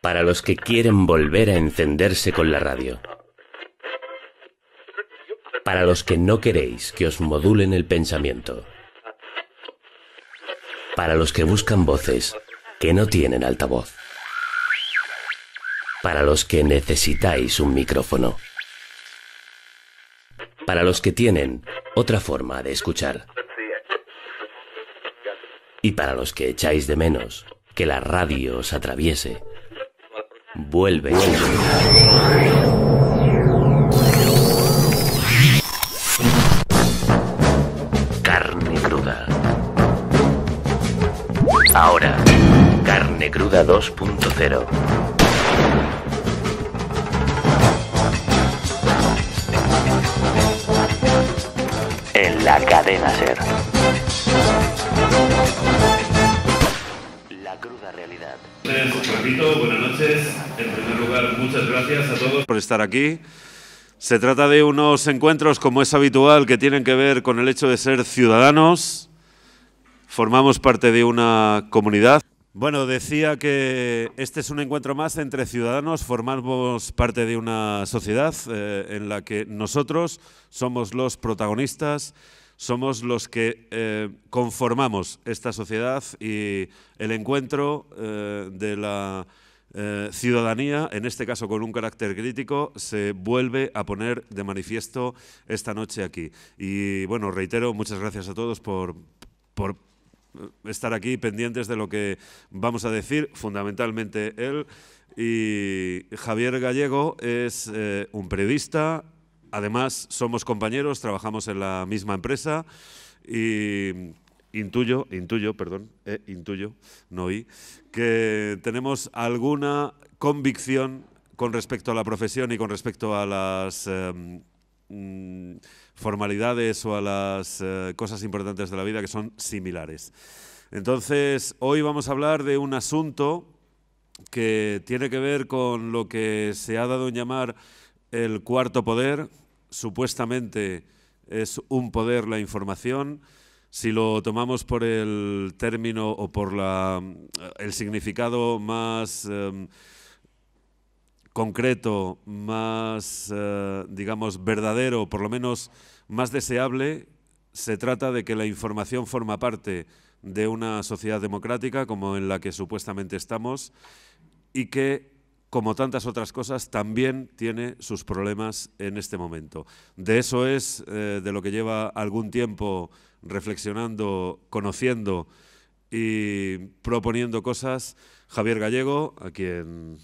Para los que quieren volver a encenderse con la radio. Para los que no queréis que os modulen el pensamiento. Para los que buscan voces que no tienen altavoz. Para los que necesitáis un micrófono. Para los que tienen otra forma de escuchar. Y para los que echáis de menos que la radio os atraviese. Vuelve. Carne cruda. Ahora, Carne Cruda 2.0. En la cadena SER. La cruda realidad. Repito, buenas noches. En primer lugar, muchas gracias a todos por estar aquí. Se trata de unos encuentros, como es habitual, que tienen que ver con el hecho de ser ciudadanos. Formamos parte de una comunidad. Bueno, decía que este es un encuentro más entre ciudadanos, formamos parte de una sociedad en la que nosotros somos los protagonistas, somos los que conformamos esta sociedad y el encuentro de la ciudadanía, en este caso con un carácter crítico, se vuelve a poner de manifiesto esta noche aquí. Y bueno, reitero, muchas gracias a todos por estar aquí pendientes de lo que vamos a decir, fundamentalmente él. Y Javier Gallego es un periodista, además somos compañeros, trabajamos en la misma empresa y intuyo, no oí, que tenemos alguna convicción con respecto a la profesión y con respecto a las formalidades o a las cosas importantes de la vida que son similares. Entonces, hoy vamos a hablar de un asunto que tiene que ver con lo que se ha dado en llamar el cuarto poder. Supuestamente es un poder la información. Si lo tomamos por el término o por el significado más concreto, más, digamos, verdadero, por lo menos más deseable, se trata de que la información forma parte de una sociedad democrática como en la que supuestamente estamos y que, como tantas otras cosas, también tiene sus problemas en este momento. De eso es de lo que lleva algún tiempo reflexionando, conociendo y proponiendo cosas Javier Gallego, a quien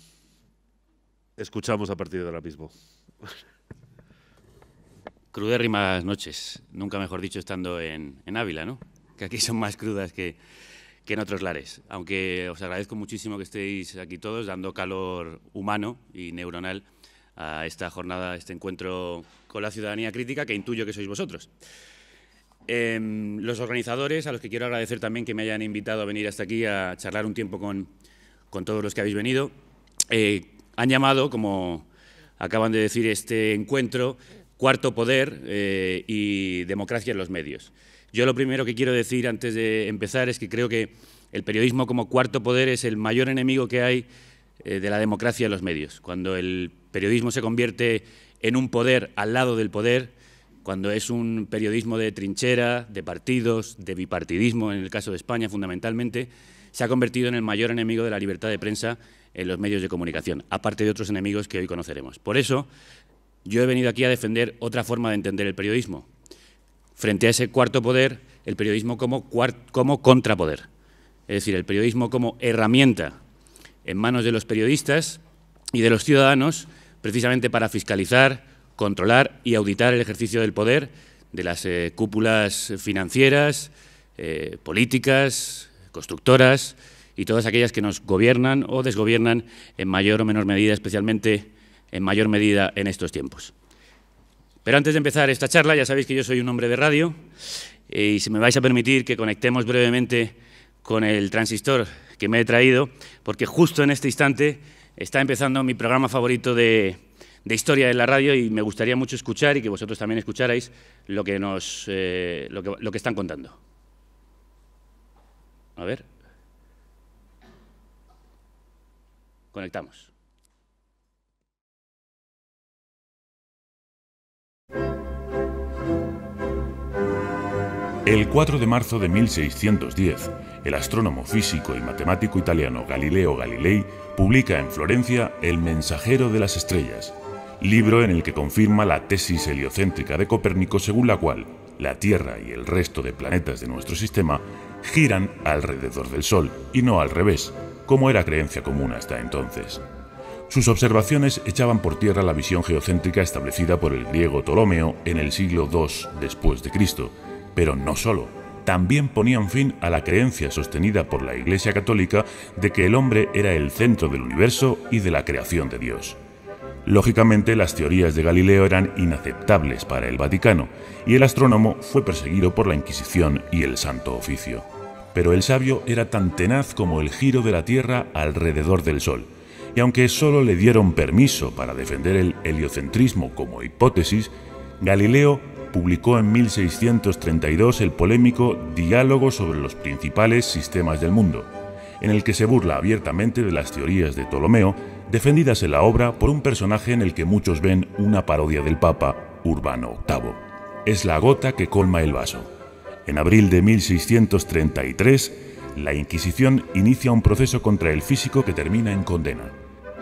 escuchamos a partir de ahora mismo. Crudérrimas noches, nunca mejor dicho, estando en Ávila, ¿no? Que aquí son más crudas que en otros lares. Aunque os agradezco muchísimo que estéis aquí todos, dando calor humano y neuronal a esta jornada, a este encuentro con la ciudadanía crítica, que intuyo que sois vosotros. Los organizadores, a los que quiero agradecer también que me hayan invitado a venir hasta aquí a charlar un tiempo con todos los que habéis venido, han llamado, como acaban de decir, este encuentro Cuarto Poder y Democracia en los Medios. Yo lo primero que quiero decir antes de empezar es que creo que el periodismo como cuarto poder es el mayor enemigo que hay de la democracia en los medios. Cuando el periodismo se convierte en un poder al lado del poder, cuando es un periodismo de trinchera, de partidos, de bipartidismo, en el caso de España fundamentalmente, se ha convertido en el mayor enemigo de la libertad de prensa en los medios de comunicación, aparte de otros enemigos que hoy conoceremos. Por eso, yo he venido aquí a defender otra forma de entender el periodismo. Frente a ese cuarto poder, el periodismo como contrapoder. Es decir, el periodismo como herramienta en manos de los periodistas y de los ciudadanos, precisamente para fiscalizar, controlar y auditar el ejercicio del poder de las cúpulas financieras, políticas, constructoras y todas aquellas que nos gobiernan o desgobiernan en mayor o menor medida, especialmente en mayor medida en estos tiempos. Pero antes de empezar esta charla, ya sabéis que yo soy un hombre de radio y si me vais a permitir que conectemos brevemente con el transistor que me he traído, porque justo en este instante está empezando mi programa favorito de historia de la radio y me gustaría mucho escuchar y que vosotros también escucharais lo que están contando. A ver. conectamos. El 4 de marzo de 1610, el astrónomo, físico y matemático italiano Galileo Galilei publica en Florencia El Mensajero de las Estrellas, libro en el que confirma la tesis heliocéntrica de Copérnico, según la cual la Tierra y el resto de planetas de nuestro sistema giran alrededor del Sol y no al revés, como era creencia común hasta entonces. Sus observaciones echaban por tierra la visión geocéntrica establecida por el griego Ptolomeo en el siglo II después de Cristo, pero no solo, también ponían fin a la creencia sostenida por la Iglesia Católica de que el hombre era el centro del universo y de la creación de Dios. Lógicamente, las teorías de Galileo eran inaceptables para el Vaticano, y el astrónomo fue perseguido por la Inquisición y el Santo Oficio. Pero el sabio era tan tenaz como el giro de la Tierra alrededor del Sol, y aunque solo le dieron permiso para defender el heliocentrismo como hipótesis, Galileo publicó en 1632 el polémico Diálogo sobre los principales sistemas del mundo, en el que se burla abiertamente de las teorías de Ptolomeo, defendidas en la obra por un personaje en el que muchos ven una parodia del Papa Urbano VIII. Es la gota que colma el vaso. En abril de 1633, la Inquisición inicia un proceso contra el físico que termina en condena.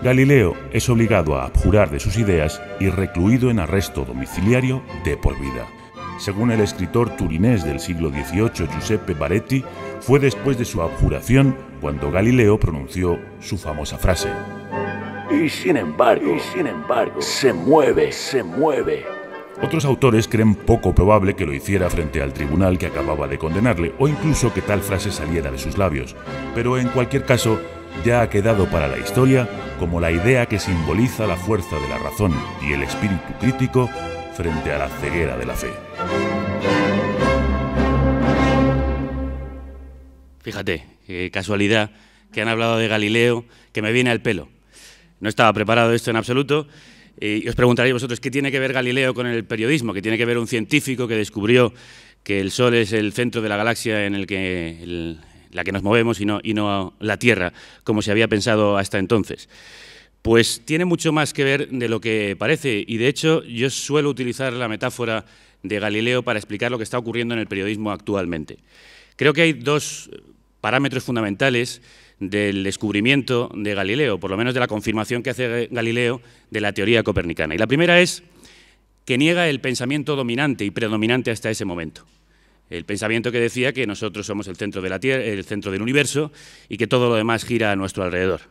Galileo es obligado a abjurar de sus ideas y recluido en arresto domiciliario de por vida. Según el escritor turinés del siglo XVIII Giuseppe Baretti, fue después de su abjuración cuando Galileo pronunció su famosa frase: Y sin embargo, se mueve. Otros autores creen poco probable que lo hiciera frente al tribunal que acababa de condenarle, o incluso que tal frase saliera de sus labios, pero en cualquier caso ya ha quedado para la historia como la idea que simboliza la fuerza de la razón y el espíritu crítico frente a la ceguera de la fe. Fíjate, qué casualidad que han hablado de Galileo, que me viene al pelo. No estaba preparado esto en absoluto. Y os preguntaréis vosotros, ¿qué tiene que ver Galileo con el periodismo? ¿Qué tiene que ver un científico que descubrió que el Sol es el centro de la galaxia en la que nos movemos y no la Tierra, como se había pensado hasta entonces? Pues tiene mucho más que ver de lo que parece, y de hecho yo suelo utilizar la metáfora de Galileo para explicar lo que está ocurriendo en el periodismo actualmente. Creo que hay dos parámetros fundamentales del descubrimiento de Galileo, por lo menos de la confirmación que hace Galileo de la teoría copernicana. Y la primera es que niega el pensamiento dominante y predominante hasta ese momento. El pensamiento que decía que nosotros somos el centro de la Tierra, el centro del universo, y que todo lo demás gira a nuestro alrededor.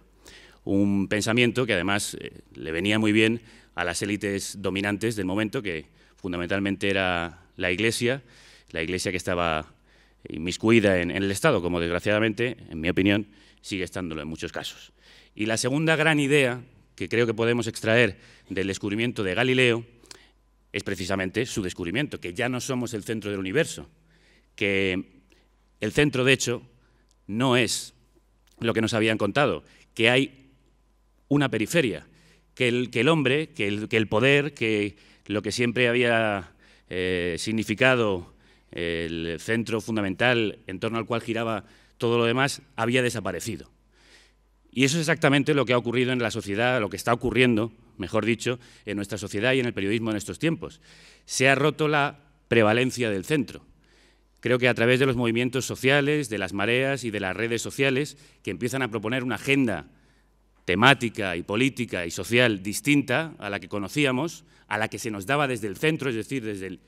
Un pensamiento que además le venía muy bien a las élites dominantes del momento, que fundamentalmente era la Iglesia que estaba inmiscuida en el Estado, como desgraciadamente, en mi opinión, sigue estándolo en muchos casos. Y la segunda gran idea que creo que podemos extraer del descubrimiento de Galileo es precisamente su descubrimiento, que ya no somos el centro del universo, que el centro, de hecho, no es lo que nos habían contado, que hay una periferia, que el hombre, que el poder, que lo que siempre había significado el centro fundamental en torno al cual giraba todo lo demás, había desaparecido. Y eso es exactamente lo que ha ocurrido en la sociedad, lo que está ocurriendo, mejor dicho, en nuestra sociedad y en el periodismo en estos tiempos. Se ha roto la prevalencia del centro. Creo que a través de los movimientos sociales, de las mareas y de las redes sociales, que empiezan a proponer una agenda temática y política y social distinta a la que conocíamos, a la que se nos daba desde el centro, es decir, desde el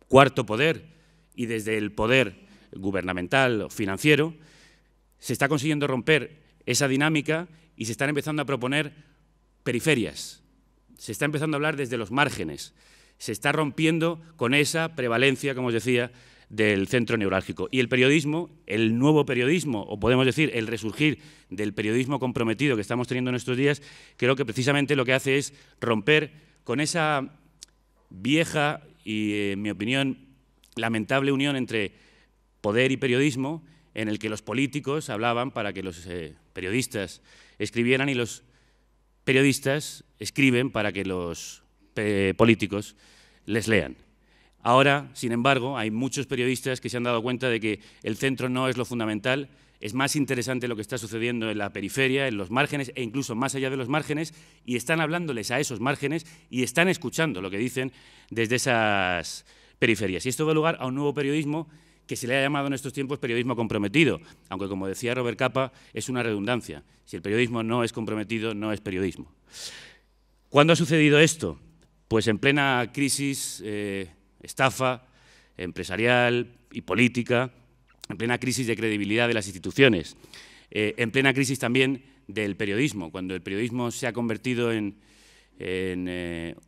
cuarto poder y desde el poder gubernamental o financiero, se está consiguiendo romper esa dinámica y se están empezando a proponer periferias. Se está empezando a hablar desde los márgenes. Se está rompiendo con esa prevalencia, como os decía, del centro neurálgico. Y el periodismo, el nuevo periodismo, o podemos decir el resurgir del periodismo comprometido que estamos teniendo en estos días, creo que precisamente lo que hace es romper con esa vieja y, en mi opinión, lamentable unión entre poder y periodismo, en el que los políticos hablaban para que los periodistas escribieran y los periodistas escriben para que los políticos les lean. Ahora, sin embargo, hay muchos periodistas que se han dado cuenta de que el centro no es lo fundamental, es más interesante lo que está sucediendo en la periferia, en los márgenes e incluso más allá de los márgenes, y están hablándoles a esos márgenes y están escuchando lo que dicen desde esas periferias. Y esto da lugar a un nuevo periodismo que se le ha llamado en estos tiempos periodismo comprometido, aunque, como decía Robert Capa, es una redundancia. Si el periodismo no es comprometido, no es periodismo. ¿Cuándo ha sucedido esto? Pues en plena crisis, estafa empresarial y política, en plena crisis de credibilidad de las instituciones, en plena crisis también del periodismo, cuando el periodismo se ha convertido en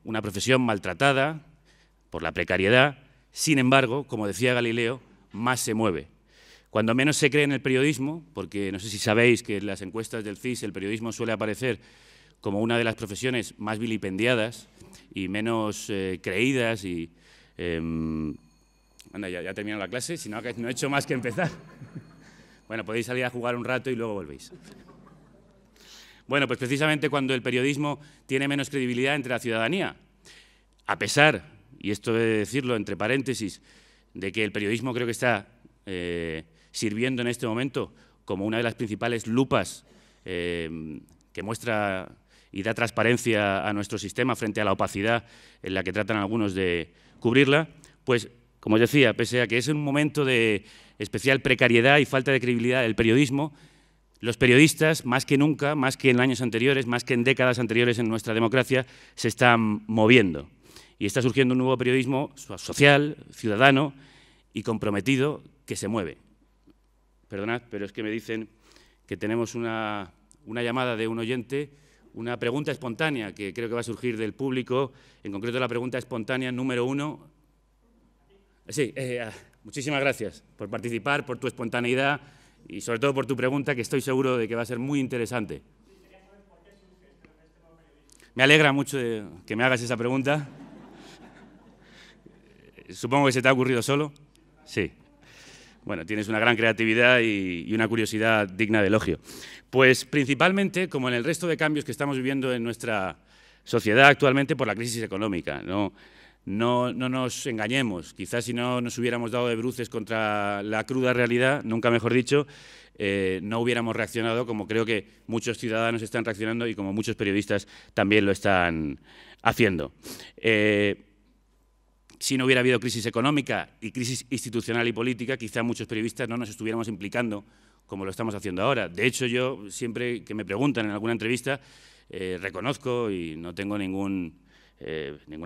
una profesión maltratada por la precariedad. Sin embargo, como decía Galileo, más se mueve. Cuando menos se cree en el periodismo, porque no sé si sabéis que en las encuestas del CIS el periodismo suele aparecer como una de las profesiones más vilipendiadas y menos creídas y... anda, ya he terminado la clase, si no, no he hecho más que empezar. Bueno, podéis salir a jugar un rato y luego volvéis. Bueno, pues precisamente cuando el periodismo tiene menos credibilidad entre la ciudadanía, a pesar, y esto he de decirlo entre paréntesis, de que el periodismo creo que está sirviendo en este momento como una de las principales lupas que muestra y da transparencia a nuestro sistema frente a la opacidad en la que tratan algunos de cubrirla, pues, como os decía, pese a que es un momento de especial precariedad y falta de credibilidad del periodismo, los periodistas, más que nunca, más que en años anteriores, más que en décadas anteriores en nuestra democracia, se están moviendo. Y está surgiendo un nuevo periodismo social, ciudadano y comprometido que se mueve. Perdonad, pero es que me dicen que tenemos una llamada de un oyente, una pregunta espontánea que creo que va a surgir del público, en concreto la pregunta espontánea número 1. Sí, muchísimas gracias por participar, por tu espontaneidad y sobre todo por tu pregunta, que estoy seguro de que va a ser muy interesante. Me alegra mucho que me hagas esa pregunta. Supongo que se te ha ocurrido solo. Sí. Bueno, tienes una gran creatividad y una curiosidad digna de elogio. Pues principalmente, como en el resto de cambios que estamos viviendo en nuestra sociedad actualmente por la crisis económica. No nos engañemos, quizás si no nos hubiéramos dado de bruces contra la cruda realidad, nunca mejor dicho, no hubiéramos reaccionado como creo que muchos ciudadanos están reaccionando y como muchos periodistas también lo están haciendo. Si no hubiera habido crisis económica y crisis institucional y política, quizá muchos periodistas no nos estuviéramos implicando como lo estamos haciendo ahora. De hecho, yo siempre que me preguntan en alguna entrevista, reconozco y no tengo ninguna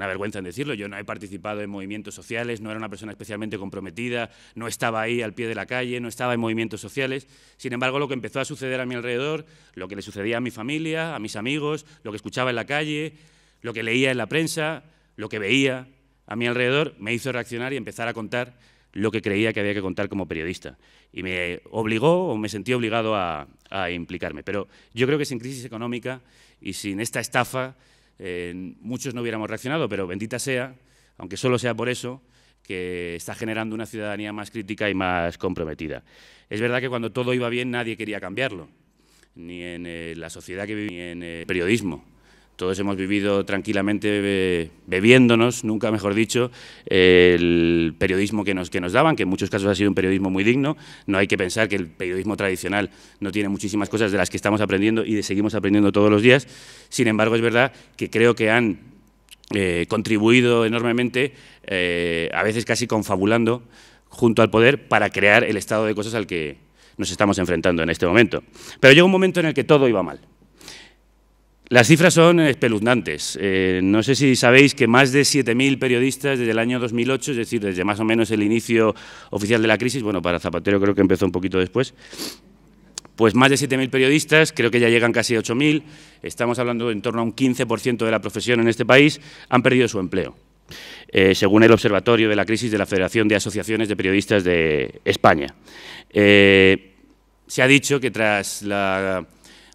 vergüenza en decirlo, yo no he participado en movimientos sociales, no era una persona especialmente comprometida, no estaba ahí al pie de la calle, no estaba en movimientos sociales. Sin embargo, lo que empezó a suceder a mi alrededor, lo que le sucedía a mi familia, a mis amigos, lo que escuchaba en la calle, lo que leía en la prensa, lo que veía a mi alrededor, me hizo reaccionar y empezar a contar lo que creía que había que contar como periodista. Y me obligó, o me sentí obligado a implicarme. Pero yo creo que sin crisis económica y sin esta estafa, muchos no hubiéramos reaccionado, pero bendita sea, aunque solo sea por eso, que está generando una ciudadanía más crítica y más comprometida. Es verdad que cuando todo iba bien nadie quería cambiarlo, ni en la sociedad que vivía, ni en el periodismo. Todos hemos vivido tranquilamente bebiéndonos, nunca mejor dicho, el periodismo que nos daban, que en muchos casos ha sido un periodismo muy digno. No hay que pensar que el periodismo tradicional no tiene muchísimas cosas de las que estamos aprendiendo y seguimos aprendiendo todos los días. Sin embargo, es verdad que creo que han contribuido enormemente, a veces casi confabulando junto al poder para crear el estado de cosas al que nos estamos enfrentando en este momento. Pero llegó un momento en el que todo iba mal. Las cifras son espeluznantes. No sé si sabéis que más de 7.000 periodistas desde el año 2008, es decir, desde más o menos el inicio oficial de la crisis, bueno, para Zapatero creo que empezó un poquito después, pues más de 7.000 periodistas, creo que ya llegan casi a 8.000, estamos hablando de en torno a un 15% de la profesión en este país, han perdido su empleo, según el Observatorio de la Crisis de la Federación de Asociaciones de Periodistas de España. Se ha dicho que tras la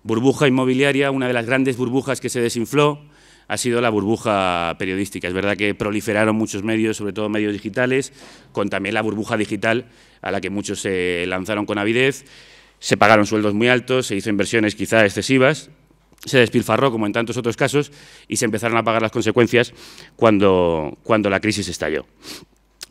burbuja inmobiliaria, una de las grandes burbujas que se desinfló ha sido la burbuja periodística. Es verdad que proliferaron muchos medios, sobre todo medios digitales, con también la burbuja digital a la que muchos se lanzaron con avidez, se pagaron sueldos muy altos, se hizo inversiones quizá excesivas, se despilfarró como en tantos otros casos y se empezaron a pagar las consecuencias cuando la crisis estalló.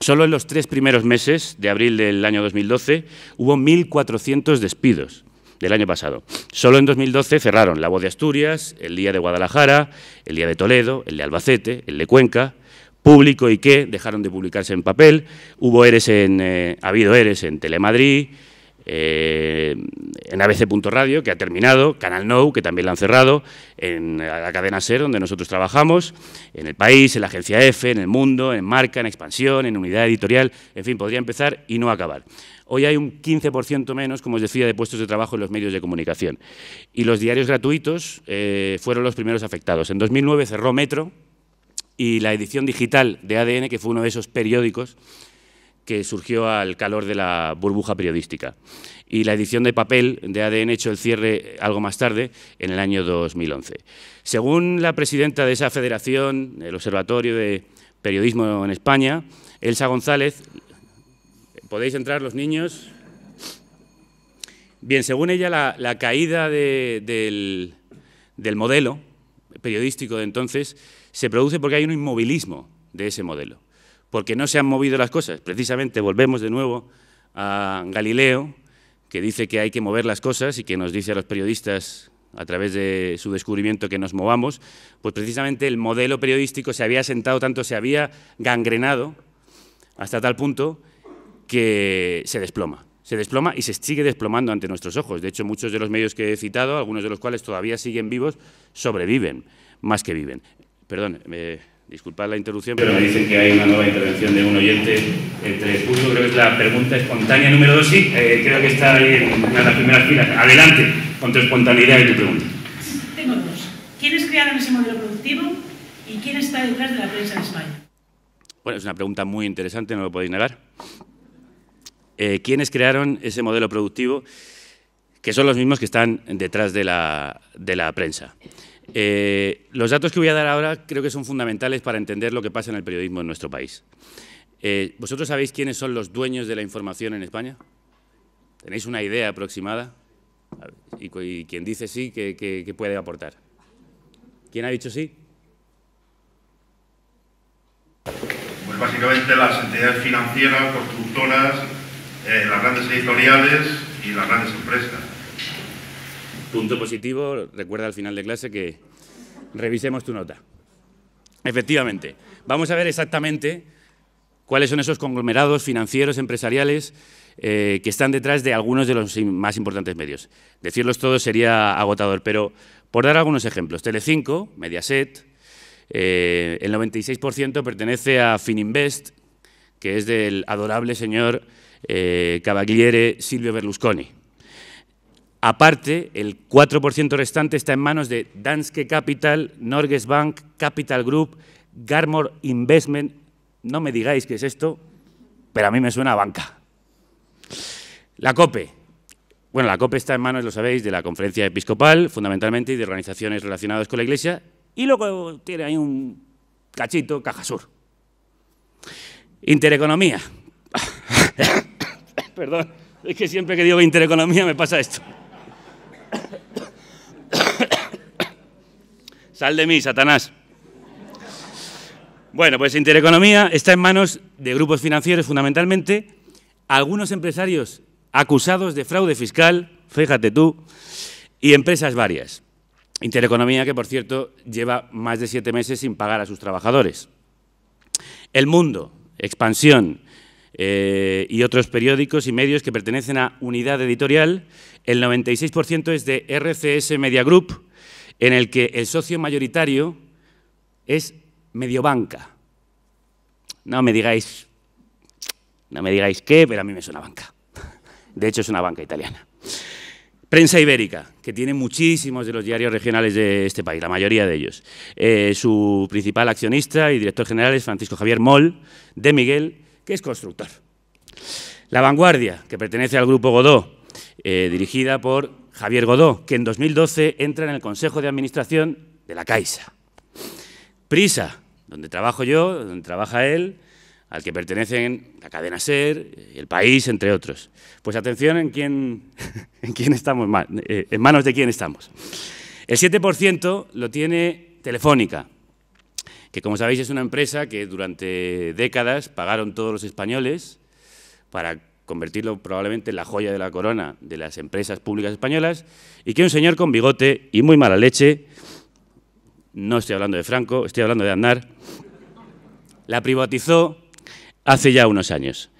Solo en los 3 primeros meses de abril del año 2012 hubo 1.400 despidos del año pasado. Solo en 2012 cerraron La Voz de Asturias, El Día de Guadalajara, El Día de Toledo, El de Albacete, El de Cuenca. Público y qué dejaron de publicarse en papel. Ha habido ERES en Telemadrid, en ABC.radio, que ha terminado, Canal Nou, que también la han cerrado, en la cadena SER, donde nosotros trabajamos, en El País, en la agencia EFE, en El Mundo, en Marca, en Expansión, en Unidad Editorial, en fin, podría empezar y no acabar. Hoy hay un 15% menos, como os decía, de puestos de trabajo en los medios de comunicación. Y los diarios gratuitos fueron los primeros afectados. En 2009 cerró Metro y la edición digital de ADN, que fue uno de esos periódicos que surgió al calor de la burbuja periodística. Y la edición de papel de ADN echó el cierre algo más tarde, en el año 2011. Según la presidenta de esa federación, el Observatorio de Periodismo en España, Elsa González, ¿podéis entrar los niños? Bien, según ella, la caída del modelo periodístico de entonces se produce porque hay un inmovilismo de ese modelo, porque no se han movido las cosas. Precisamente volvemos de nuevo a Galileo, que dice que hay que mover las cosas y que nos dice a los periodistas, a través de su descubrimiento, que nos movamos. Pues precisamente el modelo periodístico se había asentado tanto, se había gangrenado hasta tal punto que se desploma y se sigue desplomando ante nuestros ojos. De hecho, muchos de los medios que he citado, algunos de los cuales todavía siguen vivos, sobreviven más que viven. Perdón, disculpad la interrupción, pero me dicen que hay una nueva intervención de un oyente entre puntos. Creo que es la pregunta espontánea número 2. Sí, creo que está ahí en una de las primeras filas. Adelante, con tu espontaneidad y tu pregunta. Tengo 2. ¿Quiénes crearon ese modelo productivo y quién está detrás de la prensa en España? Bueno, es una pregunta muy interesante, no lo podéis negar. ¿Quiénes crearon ese modelo productivo? Que son los mismos que están detrás de la prensa. Los datos que voy a dar ahora creo que son fundamentales para entender lo que pasa en el periodismo en nuestro país. ¿Vosotros sabéis quiénes son los dueños de la información en España? ¿Tenéis una idea aproximada? Y quien dice sí, ¿qué puede aportar? ¿Quién ha dicho sí? Pues básicamente las entidades financieras, constructoras, las grandes editoriales y las grandes empresas. Punto positivo, recuerda al final de clase que revisemos tu nota. Efectivamente, vamos a ver exactamente cuáles son esos conglomerados financieros, empresariales, que están detrás de algunos de los más importantes medios. Decirlos todos sería agotador, pero por dar algunos ejemplos. Telecinco, Mediaset, el 96% pertenece a Fininvest, que es del adorable señor Cavaliere Silvio Berlusconi. Aparte, el 4% restante está en manos de Danske Capital, Norges Bank, Capital Group, Garmor Investment. No me digáis qué es esto, pero a mí me suena a banca. La COPE. Bueno, la COPE está en manos, lo sabéis, de la Conferencia Episcopal, fundamentalmente, y de organizaciones relacionadas con la Iglesia, y luego tiene ahí un cachito, Cajasur. Intereconomía. Perdón, es que siempre que digo intereconomía me pasa esto. Sal de mí, Satanás. Bueno, pues Intereconomía está en manos de grupos financieros, fundamentalmente, algunos empresarios acusados de fraude fiscal, fíjate tú, y empresas varias. Intereconomía, que por cierto lleva más de 7 meses sin pagar a sus trabajadores. El Mundo, Expansión y otros periódicos y medios que pertenecen a Unidad Editorial, el 96% es de RCS Media Group, en el que el socio mayoritario es Mediobanca. No me digáis qué, pero a mí me suena banca. De hecho, es una banca italiana. Prensa Ibérica, que tiene muchísimos de los diarios regionales de este país, la mayoría de ellos. Su principal accionista y director general es Francisco Javier Moll de Miguel, que es constructor. La Vanguardia, que pertenece al Grupo Godó, dirigida por Javier Godó, que en 2012 entra en el Consejo de Administración de la Caixa. Prisa, donde trabajo yo, donde trabaja él, al que pertenecen la cadena SER, El País, entre otros. Pues atención en quién estamos, en manos de quién estamos. El 7% lo tiene Telefónica que, como sabéis, es una empresa que durante décadas pagaron todos los españoles para convertirlo probablemente en la joya de la corona de las empresas públicas españolas, y que un señor con bigote y muy mala leche, no estoy hablando de Franco, estoy hablando de Aznar, la privatizó hace ya unos años.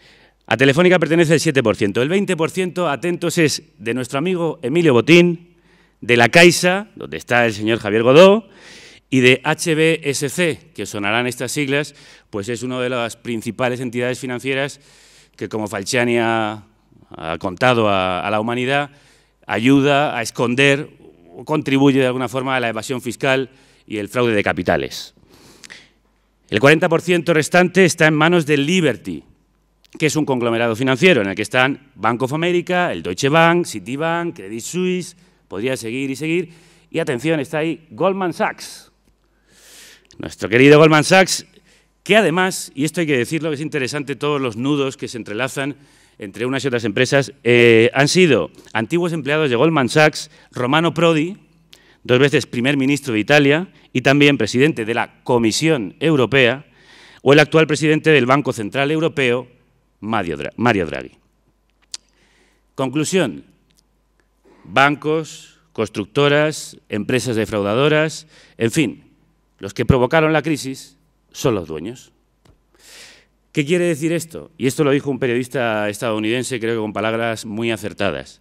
A Telefónica pertenece el 7%. El 20%, atentos, es de nuestro amigo Emilio Botín, de la Caixa, donde está el señor Javier Godó, y de HBSC, que os sonarán estas siglas, pues es una de las principales entidades financieras que, como Falciani ha contado a la humanidad, ayuda a esconder o contribuye de alguna forma a la evasión fiscal y el fraude de capitales. El 40% restante está en manos de Liberty, que es un conglomerado financiero en el que están Bank of America, el Deutsche Bank, Citibank, Credit Suisse, podría seguir y seguir. Y atención, está ahí Goldman Sachs, nuestro querido Goldman Sachs, que además, y esto hay que decirlo, que es interesante, todos los nudos que se entrelazan entre unas y otras empresas, han sido antiguos empleados de Goldman Sachs, Romano Prodi, 2 veces primer ministro de Italia y también presidente de la Comisión Europea, o el actual presidente del Banco Central Europeo, Mario Draghi. Conclusión: bancos, constructoras, empresas defraudadoras, en fin, los que provocaron la crisis son los dueños. ¿Qué quiere decir esto? Y esto lo dijo un periodista estadounidense, creo que con palabras muy acertadas.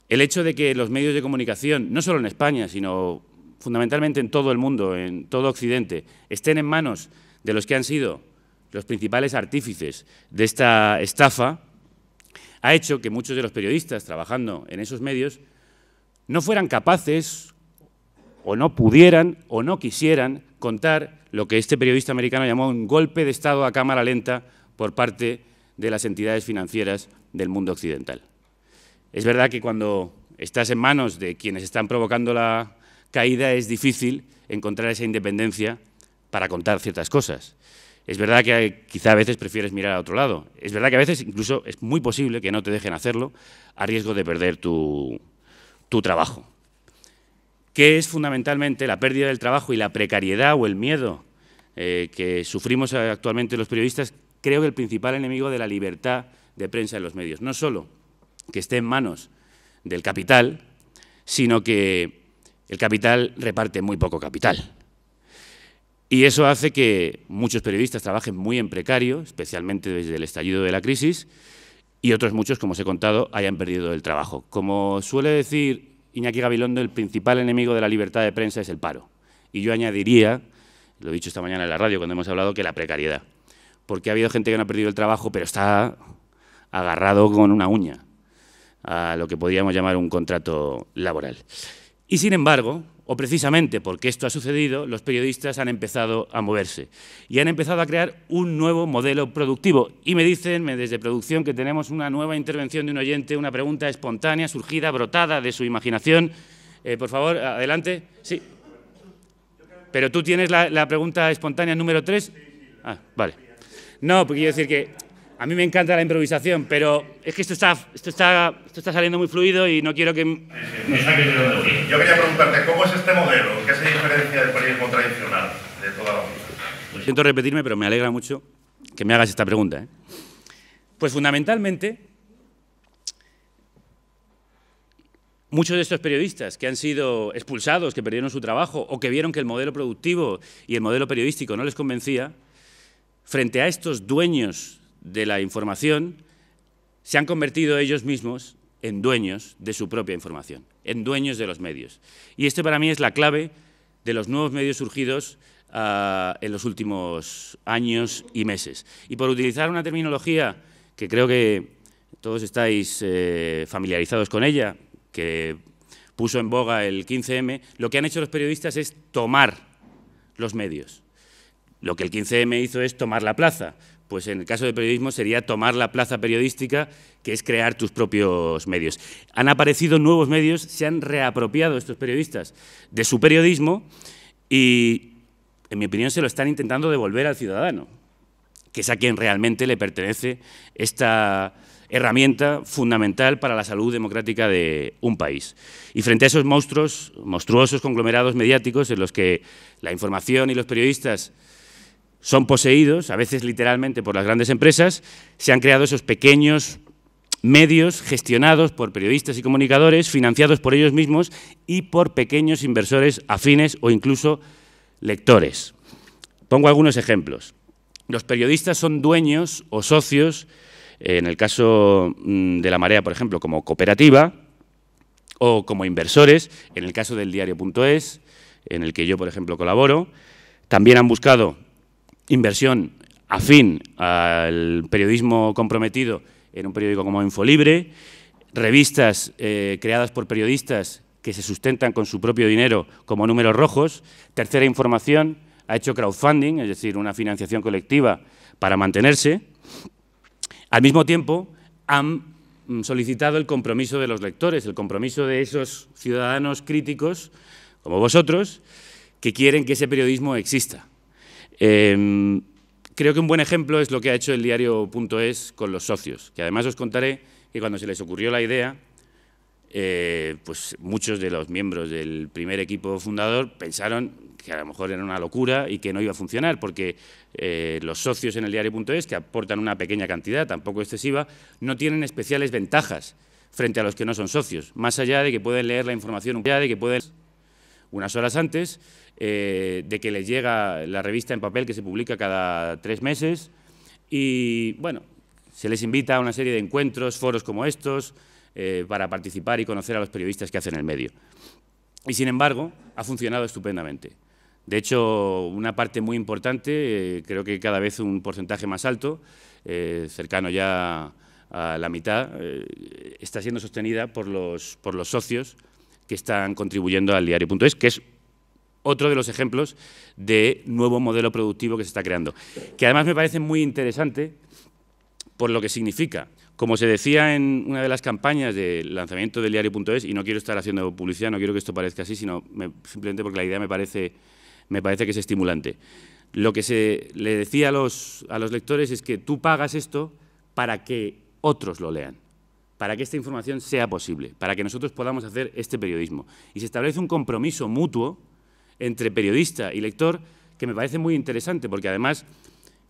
El hecho de que los medios de comunicación, no solo en España, sino fundamentalmente en todo el mundo, en todo Occidente, estén en manos de los que han sido los principales artífices de esta estafa, ha hecho que muchos de los periodistas trabajando en esos medios no fueran capaces, o no pudieran, o no quisieran contar lo que este periodista americano llamó un golpe de Estado a cámara lenta por parte de las entidades financieras del mundo occidental. Es verdad que cuando estás en manos de quienes están provocando la caída es difícil encontrar esa independencia para contar ciertas cosas. Es verdad que quizá a veces prefieres mirar a otro lado. Es verdad que a veces incluso es muy posible que no te dejen hacerlo a riesgo de perder tu trabajo. ¿Qué es fundamentalmente la pérdida del trabajo y la precariedad o el miedo que sufrimos actualmente los periodistas? Creo que el principal enemigo de la libertad de prensa en los medios. No solo que esté en manos del capital, sino que el capital reparte muy poco capital. Y eso hace que muchos periodistas trabajen muy en precario, especialmente desde el estallido de la crisis, y otros muchos, como os he contado, hayan perdido el trabajo. Como suele decir Iñaki Gabilondo, el principal enemigo de la libertad de prensa es el paro. Y yo añadiría, lo he dicho esta mañana en la radio cuando hemos hablado, que la precariedad. Porque ha habido gente que no ha perdido el trabajo, pero está agarrado con una uña a lo que podríamos llamar un contrato laboral. Y sin embargo, o precisamente porque esto ha sucedido, los periodistas han empezado a moverse y han empezado a crear un nuevo modelo productivo. Y me dicen desde producción que tenemos una nueva intervención de un oyente, una pregunta espontánea, surgida, brotada de su imaginación. Por favor, adelante. Sí. ¿Pero tú tienes la pregunta espontánea número 3? Ah, vale. No, porque quiero decir que a mí me encanta la improvisación, pero es que esto está saliendo muy fluido y no quiero que me saques de donde voy. Yo quería preguntarte, ¿cómo es este modelo? ¿Qué se diferencia del periodismo tradicional de toda la vida? Lo siento repetirme, pero me alegra mucho que me hagas esta pregunta. Pues fundamentalmente, muchos de estos periodistas que han sido expulsados, que perdieron su trabajo o que vieron que el modelo productivo y el modelo periodístico no les convencía, frente a estos dueños de la información, se han convertido ellos mismos en dueños de su propia información, en dueños de los medios. Y esto para mí es la clave de los nuevos medios surgidos en los últimos años y meses. Y por utilizar una terminología que creo que todos estáis familiarizados con ella, que puso en boga el 15M, lo que han hecho los periodistas es tomar los medios. Lo que el 15M hizo es tomar la plaza. Pues en el caso del periodismo sería tomar la plaza periodística, que es crear tus propios medios. Han aparecido nuevos medios, se han reapropiado estos periodistas de su periodismo y, en mi opinión, se lo están intentando devolver al ciudadano, que es a quien realmente le pertenece esta herramienta fundamental para la salud democrática de un país. Y frente a esos monstruosos conglomerados mediáticos en los que la información y los periodistas son poseídos, a veces literalmente por las grandes empresas, se han creado esos pequeños medios gestionados por periodistas y comunicadores, financiados por ellos mismos y por pequeños inversores afines o incluso lectores. Pongo algunos ejemplos. Los periodistas son dueños o socios, en el caso de La Marea, por ejemplo, como cooperativa, o como inversores, en el caso del diario.es, en el que yo, por ejemplo, colaboro. También han buscado inversión afín al periodismo comprometido en un periódico como Infolibre, revistas creadas por periodistas que se sustentan con su propio dinero como Números Rojos. Tercera Información ha hecho crowdfunding, es decir, una financiación colectiva para mantenerse. Al mismo tiempo, han solicitado el compromiso de los lectores, el compromiso de esos ciudadanos críticos, como vosotros, que quieren que ese periodismo exista. Creo que un buen ejemplo es lo que ha hecho el diario.es con los socios, que además os contaré que cuando se les ocurrió la idea, pues muchos de los miembros del primer equipo fundador pensaron que a lo mejor era una locura y que no iba a funcionar, porque los socios en el diario.es, que aportan una pequeña cantidad, tampoco excesiva, no tienen especiales ventajas frente a los que no son socios, más allá de que pueden leer la información, ya de que pueden unas horas antes, de que les llega la revista en papel que se publica cada 3 meses y, bueno, se les invita a una serie de encuentros, foros como estos, para participar y conocer a los periodistas que hacen el medio. Y, sin embargo, ha funcionado estupendamente. De hecho, una parte muy importante, creo que cada vez un porcentaje más alto, cercano ya a la mitad, está siendo sostenida por los socios que están contribuyendo al diario.es, que es otro de los ejemplos de nuevo modelo productivo que se está creando, que además me parece muy interesante por lo que significa. Como se decía en una de las campañas del lanzamiento del diario.es, y no quiero estar haciendo publicidad, no quiero que esto parezca así, sino simplemente porque la idea me parece que es estimulante. Lo que se le decía a los lectores es que tú pagas esto para que otros lo lean, para que esta información sea posible, para que nosotros podamos hacer este periodismo. Y se establece un compromiso mutuo entre periodista y lector que me parece muy interesante, porque además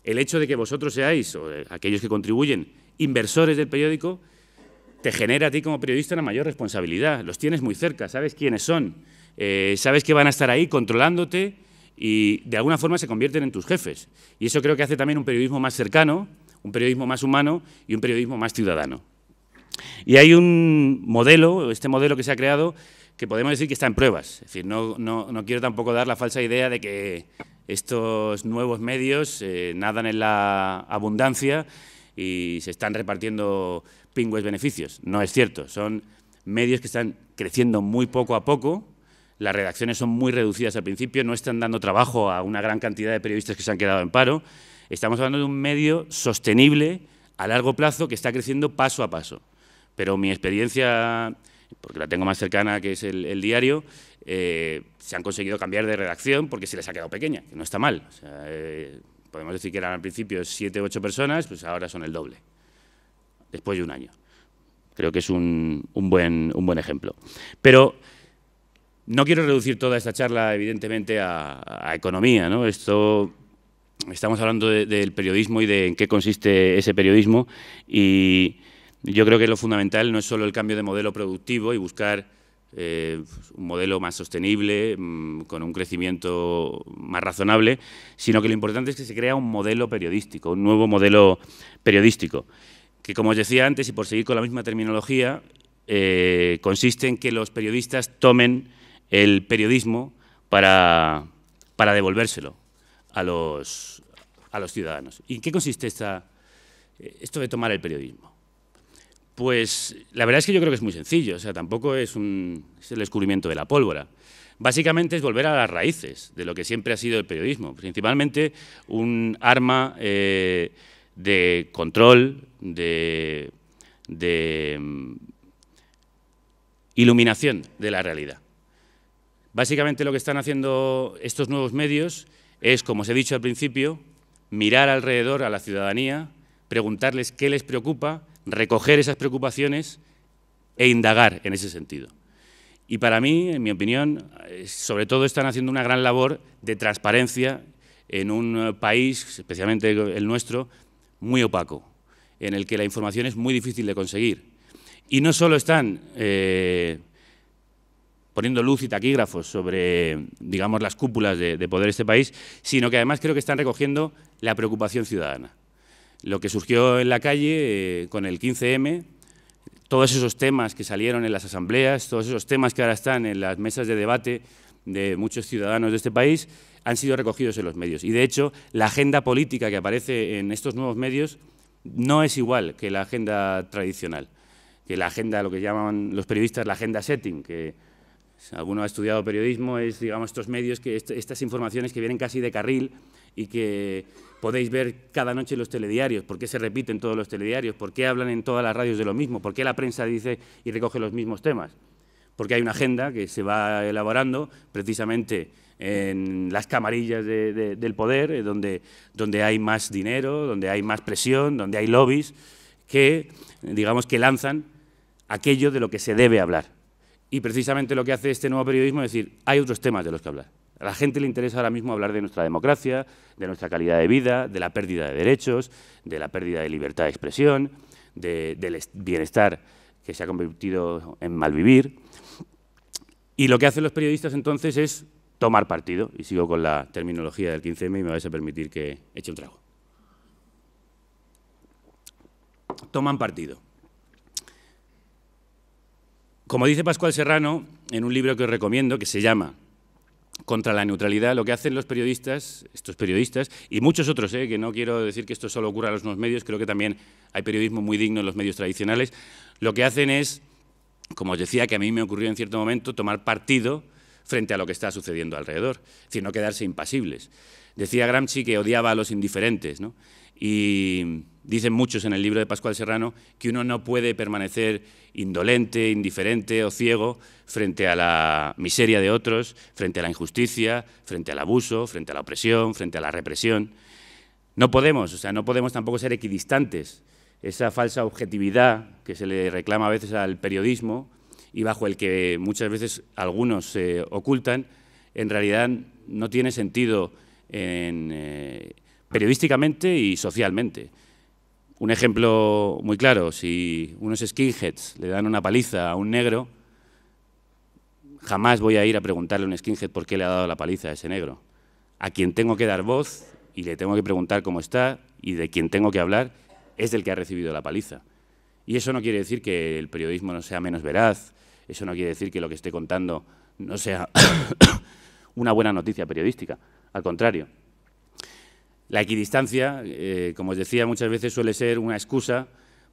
el hecho de que vosotros seáis, o aquellos que contribuyen, inversores del periódico, te genera a ti como periodista una mayor responsabilidad. Los tienes muy cerca, sabes quiénes son, sabes que van a estar ahí controlándote y de alguna forma se convierten en tus jefes. Y eso creo que hace también un periodismo más cercano, un periodismo más humano y un periodismo más ciudadano. Y hay un modelo, este modelo que se ha creado, que podemos decir que está en pruebas. Es decir, no quiero tampoco dar la falsa idea de que estos nuevos medios nadan en la abundancia y se están repartiendo pingües beneficios. No es cierto, son medios que están creciendo muy poco a poco, las redacciones son muy reducidas al principio, no están dando trabajo a una gran cantidad de periodistas que se han quedado en paro. Estamos hablando de un medio sostenible a largo plazo que está creciendo paso a paso. Pero mi experiencia, porque la tengo más cercana, que es el diario, se han conseguido cambiar de redacción porque se les ha quedado pequeña, que no está mal. O sea, podemos decir que eran al principio 7 u 8 personas, pues ahora son el doble, después de un año. Creo que es un buen ejemplo. Pero no quiero reducir toda esta charla, evidentemente, a economía, ¿no? Estamos hablando del periodismo y de en qué consiste ese periodismo, y yo creo que lo fundamental no es solo el cambio de modelo productivo y buscar un modelo más sostenible, con un crecimiento más razonable, sino que lo importante es que se crea un modelo periodístico, un nuevo modelo periodístico, que, como os decía antes, y por seguir con la misma terminología, consiste en que los periodistas tomen el periodismo para devolvérselo a los ciudadanos. ¿Y en qué consiste esto de tomar el periodismo? Pues la verdad es que yo creo que es muy sencillo, o sea, tampoco es el descubrimiento de la pólvora. Básicamente es volver a las raíces de lo que siempre ha sido el periodismo, principalmente un arma de control, de iluminación de la realidad. Básicamente lo que están haciendo estos nuevos medios es, como os he dicho al principio, mirar alrededor a la ciudadanía, preguntarles qué les preocupa, recoger esas preocupaciones e indagar en ese sentido. Y para mí, en mi opinión, sobre todo están haciendo una gran labor de transparencia en un país, especialmente el nuestro, muy opaco, en el que la información es muy difícil de conseguir. Y no solo están poniendo luz y taquígrafos sobre, digamos, las cúpulas de poder de este país, sino que además creo que están recogiendo la preocupación ciudadana. Lo que surgió en la calle con el 15M, todos esos temas que salieron en las asambleas, todos esos temas que ahora están en las mesas de debate de muchos ciudadanos de este país, han sido recogidos en los medios. Y, de hecho, la agenda política que aparece en estos nuevos medios no es igual que la agenda tradicional, que la agenda, lo que llaman los periodistas, la agenda setting, que si alguno ha estudiado periodismo, es, digamos, estos medios, estas informaciones que vienen casi de carril y que podéis ver cada noche en los telediarios. ¿Por qué se repiten todos los telediarios? ¿Por qué hablan en todas las radios de lo mismo? ¿Por qué la prensa dice y recoge los mismos temas? Porque hay una agenda que se va elaborando precisamente en las camarillas del poder, donde hay más dinero, donde hay más presión, donde hay lobbies que, digamos, que lanzan aquello de lo que se debe hablar. Y precisamente lo que hace este nuevo periodismo es decir, hay otros temas de los que hablar. A la gente le interesa ahora mismo hablar de nuestra democracia, de nuestra calidad de vida, de la pérdida de derechos, de la pérdida de libertad de expresión, del bienestar que se ha convertido en malvivir. Y lo que hacen los periodistas entonces es tomar partido. Y sigo con la terminología del 15M y me vais a permitir que eche un trago. Toman partido. Como dice Pascual Serrano, en un libro que os recomiendo, que se llama Contra la neutralidad, lo que hacen los periodistas, estos periodistas, y muchos otros, que no quiero decir que esto solo ocurra a los nuevos medios, creo que también hay periodismo muy digno en los medios tradicionales, lo que hacen es, como os decía, que a mí me ocurrió en cierto momento, tomar partido frente a lo que está sucediendo alrededor, es decir, no quedarse impasibles. Decía Gramsci que odiaba a los indiferentes, ¿no? Y dicen muchos en el libro de Pascual Serrano que uno no puede permanecer indolente, indiferente o ciego frente a la miseria de otros, frente a la injusticia, frente al abuso, frente a la opresión, frente a la represión. No podemos, no podemos tampoco ser equidistantes. Esa falsa objetividad que se le reclama a veces al periodismo y bajo el que muchas veces algunos se ocultan, en realidad no tiene sentido periodísticamente y socialmente. Un ejemplo muy claro, si unos skinheads le dan una paliza a un negro, jamás voy a ir a preguntarle a un skinhead por qué le ha dado la paliza a ese negro. A quien tengo que dar voz y le tengo que preguntar cómo está y de quien tengo que hablar es del que ha recibido la paliza. Y eso no quiere decir que el periodismo no sea menos veraz, eso no quiere decir que lo que esté contando no sea una buena noticia periodística, al contrario. La equidistancia, como os decía, muchas veces suele ser una excusa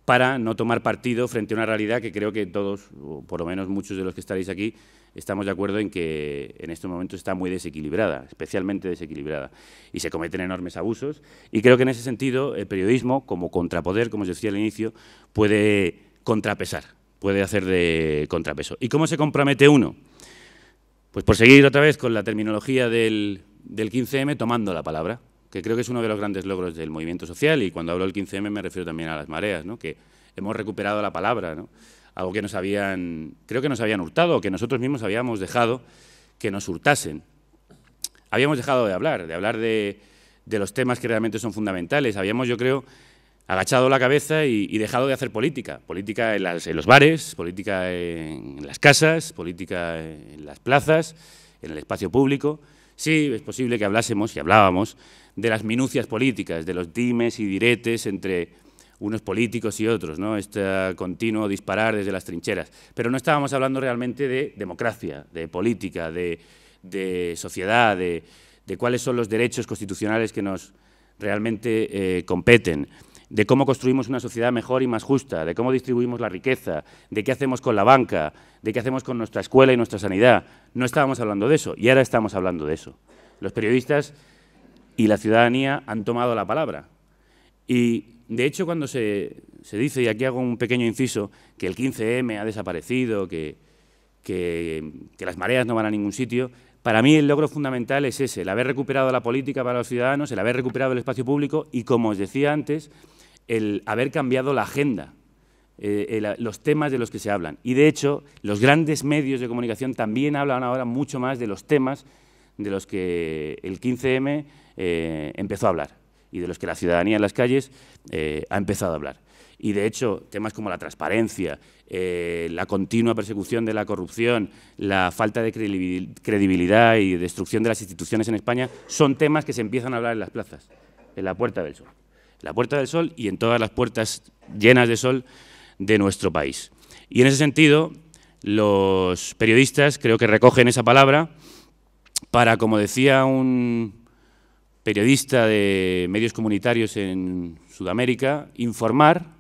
para no tomar partido frente a una realidad que creo que todos, o por lo menos muchos de los que estaréis aquí, estamos de acuerdo en que en estos momentos está muy desequilibrada, especialmente desequilibrada, y se cometen enormes abusos. Y creo que en ese sentido el periodismo, como contrapoder, como os decía al inicio, puede contrapesar, puede hacer de contrapeso. ¿Y cómo se compromete uno? Pues por seguir otra vez con la terminología del 15M, tomando la palabra, que creo que es uno de los grandes logros del movimiento social, y cuando hablo del 15M me refiero también a las mareas, ¿no? Que hemos recuperado la palabra, ¿no? Algo que creo que nos habían hurtado, o que nosotros mismos habíamos dejado que nos hurtasen. Habíamos dejado de hablar de los temas que realmente son fundamentales. Habíamos, yo creo, agachado la cabeza y dejado de hacer política. Política en los bares, política en las casas, política en las plazas, en el espacio público. Sí, es posible que hablásemos, y hablábamos, de las minucias políticas, de los dimes y diretes entre unos políticos y otros, ¿no? Este continuo disparar desde las trincheras. Pero no estábamos hablando realmente de democracia, de política, de sociedad, de cuáles son los derechos constitucionales que nos realmente competen, de cómo construimos una sociedad mejor y más justa, de cómo distribuimos la riqueza, de qué hacemos con la banca, de qué hacemos con nuestra escuela y nuestra sanidad. No estábamos hablando de eso, y ahora estamos hablando de eso. Los periodistas y la ciudadanía han tomado la palabra. Y, de hecho, cuando se dice, y aquí hago un pequeño inciso, que el 15M ha desaparecido, que las mareas no van a ningún sitio, para mí el logro fundamental es ese, el haber recuperado la política para los ciudadanos, el haber recuperado el espacio público y, como os decía antes, el haber cambiado la agenda. los temas de los que se hablan. Y, de hecho, los grandes medios de comunicación también hablan ahora mucho más de los temas de los que el 15M empezó a hablar y de los que la ciudadanía en las calles ha empezado a hablar. Y, de hecho, temas como la transparencia, la continua persecución de la corrupción, la falta de credibilidad y destrucción de las instituciones en España son temas que se empiezan a hablar en las plazas, en la Puerta del Sol. En la Puerta del Sol y en todas las puertas llenas de sol de nuestro país. Y, en ese sentido, los periodistas creo que recogen esa palabra para, como decía un periodista de medios comunitarios en Sudamérica, informar,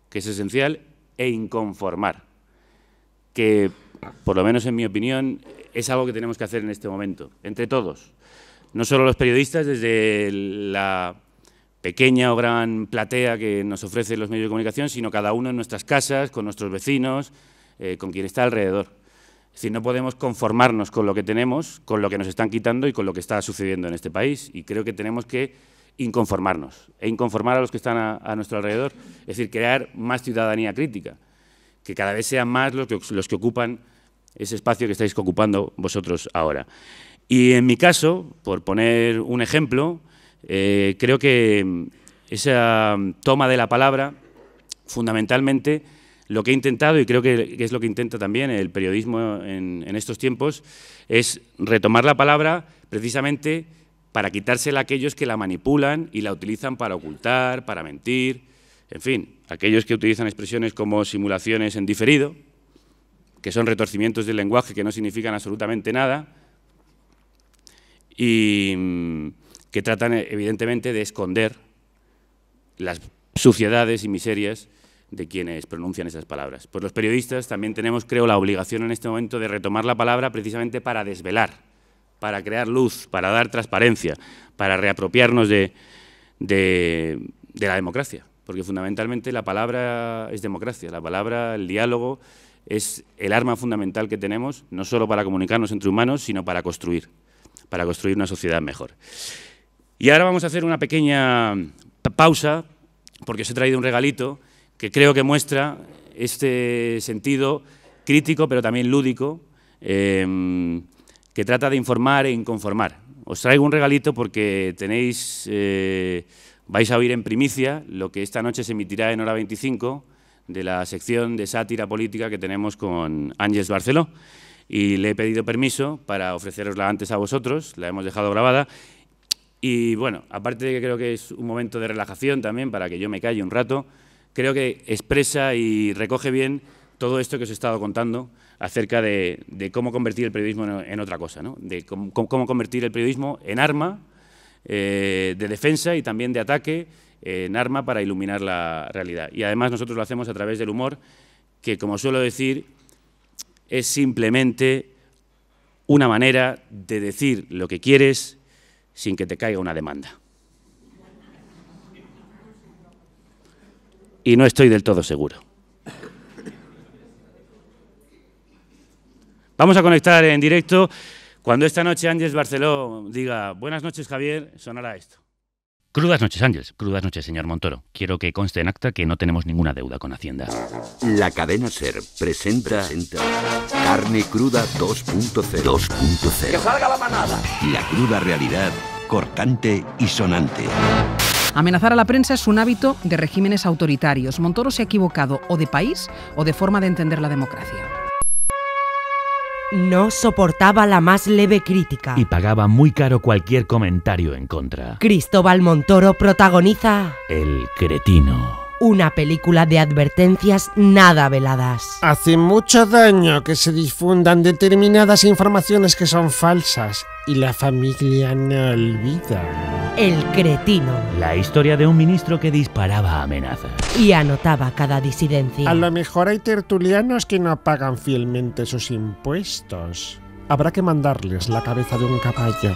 que es esencial, e inconformar, que, por lo menos en mi opinión, es algo que tenemos que hacer en este momento, entre todos. No solo los periodistas, desde la pequeña o gran platea que nos ofrecen los medios de comunicación, sino cada uno en nuestras casas, con nuestros vecinos, con quien está alrededor. Es decir, no podemos conformarnos con lo que tenemos, con lo que nos están quitando y con lo que está sucediendo en este país. Y creo que tenemos que inconformarnos e inconformar a los que están a nuestro alrededor. Es decir, crear más ciudadanía crítica, que cada vez sean más los que ocupan ese espacio que estáis ocupando vosotros ahora. Y en mi caso, por poner un ejemplo, creo que esa toma de la palabra, fundamentalmente, lo que he intentado, y creo que es lo que intenta también el periodismo en estos tiempos, es retomar la palabra precisamente para quitársela a aquellos que la manipulan y la utilizan para ocultar, para mentir, en fin, aquellos que utilizan expresiones como simulaciones en diferido, que son retorcimientos del lenguaje que no significan absolutamente nada y que tratan, evidentemente, de esconder las suciedades y miserias de quienes pronuncian esas palabras. Pues los periodistas también tenemos, creo, la obligación en este momento de retomar la palabra precisamente para desvelar, para crear luz, para dar transparencia, para reapropiarnos de la democracia. Porque fundamentalmente la palabra es democracia, la palabra, el diálogo, es el arma fundamental que tenemos, no solo para comunicarnos entre humanos, sino para construir una sociedad mejor. Y ahora vamos a hacer una pequeña pausa, porque os he traído un regalito que creo que muestra este sentido crítico, pero también lúdico, que trata de informar e inconformar. Os traigo un regalito porque vais a oír en primicia lo que esta noche se emitirá en Hora 25 de la sección de sátira política que tenemos con Àngels Barceló. Y le he pedido permiso para ofrecerosla antes a vosotros, la hemos dejado grabada. Y bueno, aparte de que creo que es un momento de relajación también para que yo me calle un rato, creo que expresa y recoge bien todo esto que os he estado contando acerca de cómo convertir el periodismo en otra cosa, ¿no? De cómo convertir el periodismo en arma de defensa y también de ataque, en arma para iluminar la realidad. Y además nosotros lo hacemos a través del humor, que, como suelo decir, es simplemente una manera de decir lo que quieres sin que te caiga una demanda. Y no estoy del todo seguro. Vamos a conectar en directo. Cuando esta noche Àngels Barceló diga «Buenas noches, Javier», sonará esto. Crudas noches, Àngels. Crudas noches, señor Montoro. Quiero que conste en acta que no tenemos ninguna deuda con Hacienda. La cadena SER presenta Carne Cruda 2.0. ¡Que salga la manada! La cruda realidad, cortante y sonante. Amenazar a la prensa es un hábito de regímenes autoritarios. Montoro se ha equivocado o de país o de forma de entender la democracia. No soportaba la más leve crítica. Y pagaba muy caro cualquier comentario en contra. Cristóbal Montoro protagoniza El Cretino. Una película de advertencias nada veladas. Hace mucho daño que se difundan determinadas informaciones que son falsas y la familia no olvida. El Cretino. La historia de un ministro que disparaba amenazas. Y anotaba cada disidencia. A lo mejor hay tertulianos que no pagan fielmente sus impuestos. Habrá que mandarles la cabeza de un caballo.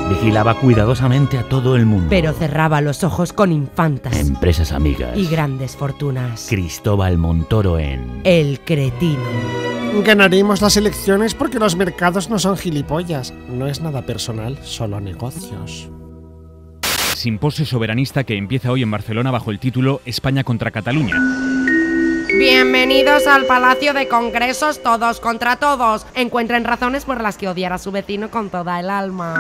Vigilaba cuidadosamente a todo el mundo. Pero cerraba los ojos con infantas. Empresas amigas. Y grandes fortunas. Cristóbal Montoro en El Cretino. Ganaremos las elecciones porque los mercados no son gilipollas. No es nada personal, solo negocios. Simposio soberanista que empieza hoy en Barcelona bajo el título España contra Cataluña. Bienvenidos al Palacio de Congresos Todos contra Todos. Encuentren razones por las que odiar a su vecino con toda el alma.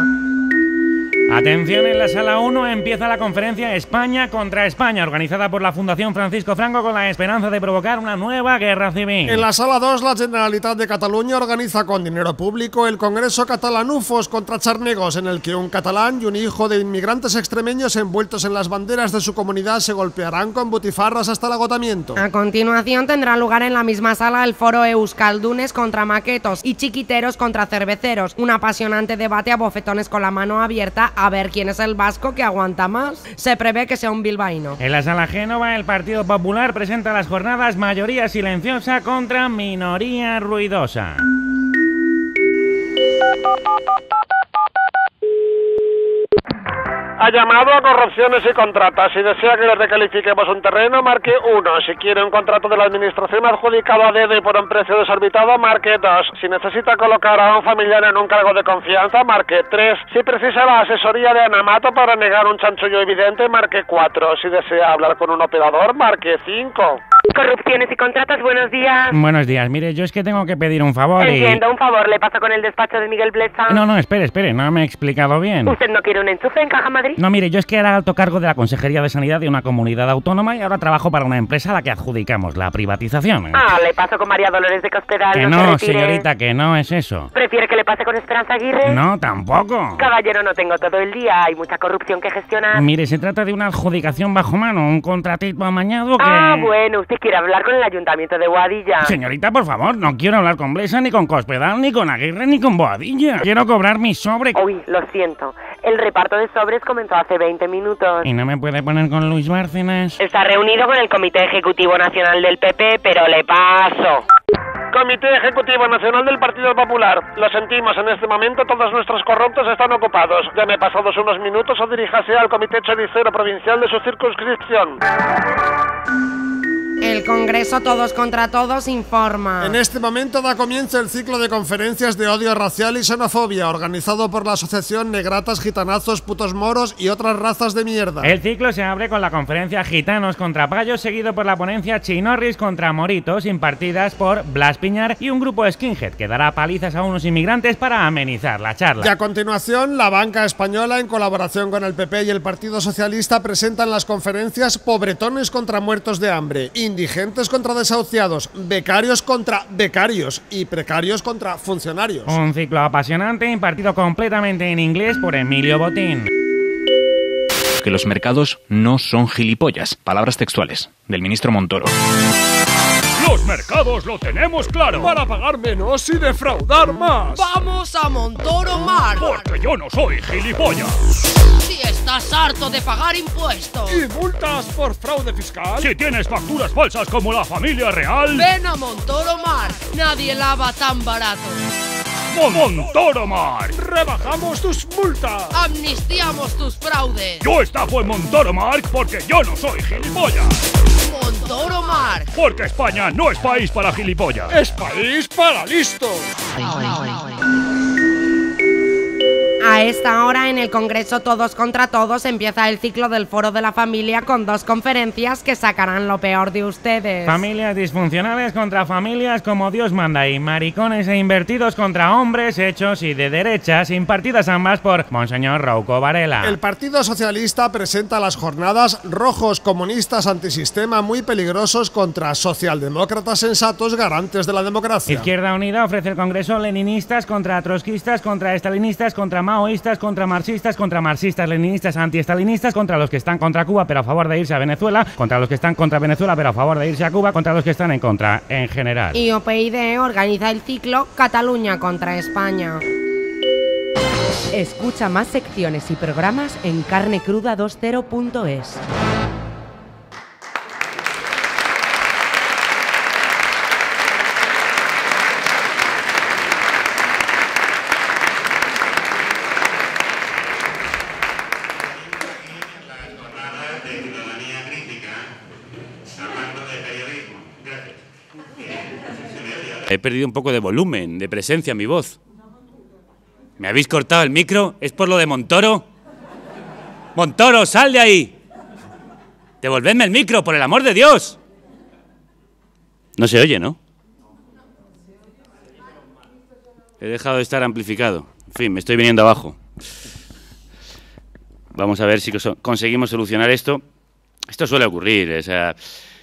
Atención, en la sala 1 empieza la conferencia España contra España, organizada por la Fundación Francisco Franco con la esperanza de provocar una nueva guerra civil. En la sala 2, la Generalitat de Cataluña organiza con dinero público el Congreso Catalanufos contra Charnegos, en el que un catalán y un hijo de inmigrantes extremeños envueltos en las banderas de su comunidad se golpearán con butifarras hasta el agotamiento. A continuación tendrá lugar en la misma sala el foro Euskaldunes contra maquetos y chiquiteros contra cerveceros, un apasionante debate a bofetones con la mano abierta a ver quién es el vasco que aguanta más. Se prevé que sea un bilbaíno. En la sala Génova, el Partido Popular presenta las jornadas mayoría silenciosa contra minoría ruidosa. Ha llamado a Corrupciones y Contratas. Si desea que le recalifiquemos un terreno, marque 1. Si quiere un contrato de la administración adjudicado a dedo y por un precio desorbitado, marque 2. Si necesita colocar a un familiar en un cargo de confianza, marque 3. Si precisa la asesoría de Anamato para negar un chanchullo evidente, marque 4. Si desea hablar con un operador, marque 5. Corrupciones y Contratas, buenos días. Buenos días, mire, yo es que tengo que pedir un favor Entiendo, un favor, ¿le pasa con el despacho de Miguel Blesa? No, espere, no me he explicado bien. ¿Usted no quiere un enchufe en Caja Madrid? No, mire, yo es que era alto cargo de la Consejería de Sanidad de una comunidad autónoma y ahora trabajo para una empresa a la que adjudicamos la privatización. Ah, le paso con María Dolores de Cospedal. Que no, señorita, que no es eso. ¿Prefiere que le pase con Esperanza Aguirre? No, tampoco. Caballero, no tengo todo el día, hay mucha corrupción que gestionar. Mire, se trata de una adjudicación bajo mano, un contratito amañado que... Ah, bueno, usted quiere hablar con el Ayuntamiento de Boadilla. Señorita, por favor, no quiero hablar con Blesa, ni con Cospedal, ni con Aguirre, ni con Boadilla. Quiero cobrar mi sobre... Uy, lo siento. El reparto de sobres comenzó hace 20 minutos. ¿Y no me puede poner con Luis Bárcenas? Está reunido con el Comité Ejecutivo Nacional del PP, pero le paso. Comité Ejecutivo Nacional del Partido Popular. Lo sentimos, en este momento todos nuestros corruptos están ocupados. Llame pasados unos minutos o diríjase al Comité Choricero Provincial de su circunscripción. El Congreso Todos contra Todos informa. En este momento da comienzo el ciclo de conferencias de odio racial y xenofobia, organizado por la Asociación Negratas, Gitanazos, Putos Moros y otras razas de mierda. El ciclo se abre con la conferencia Gitanos contra Payos, seguido por la ponencia Chinorris contra Moritos, impartidas por Blas Piñar y un grupo skinhead, que dará palizas a unos inmigrantes para amenizar la charla. Y a continuación, la banca española, en colaboración con el PP y el Partido Socialista, presentan las conferencias Pobretones contra Muertos de Hambre, Indigentes contra desahuciados, becarios contra becarios y precarios contra funcionarios. Un ciclo apasionante impartido completamente en inglés por Emilio Botín. Que los mercados no son gilipollas. Palabras textuales del ministro Montoro. Los mercados lo tenemos claro. Para pagar menos y defraudar más. ¡Vamos a Montoro Mar! Porque yo no soy gilipollas. Si estás harto de pagar impuestos y multas por fraude fiscal, si tienes facturas falsas como la familia real, ven a Montoro Mar. Nadie lava tan barato. Montoro Mar. Rebajamos tus multas. Amnistiamos tus fraudes. Yo estafo en Montoro Mar porque yo no soy gilipollas. Montoro Mar. Porque España no es país para gilipollas. Es país para listos. A esta hora en el Congreso Todos contra Todos empieza el ciclo del Foro de la Familia con 2 conferencias que sacarán lo peor de ustedes. Familias disfuncionales contra familias como Dios manda y maricones e invertidos contra hombres hechos y de derechas, impartidas ambas por Monseñor Rouco Varela. El Partido Socialista presenta las jornadas Rojos Comunistas Antisistema muy peligrosos contra socialdemócratas sensatos garantes de la democracia. Izquierda Unida ofrece el Congreso Leninistas contra trotskistas, contra estalinistas, contra maoístas, contra marxistas, leninistas, antiestalinistas, contra los que están contra Cuba pero a favor de irse a Venezuela, contra los que están contra Venezuela pero a favor de irse a Cuba, contra los que están en contra en general. Y OPyD organiza el ciclo Cataluña contra España. Escucha más secciones y programas en carnecruda20.es. He perdido un poco de volumen, de presencia en mi voz. ¿Me habéis cortado el micro? ¿Es por lo de Montoro? ¡Montoro, sal de ahí! ¡Devolvedme el micro, por el amor de Dios! No se oye, ¿no? He dejado de estar amplificado. En fin, me estoy viniendo abajo. Vamos a ver si conseguimos solucionar esto. Esto suele ocurrir, o sea,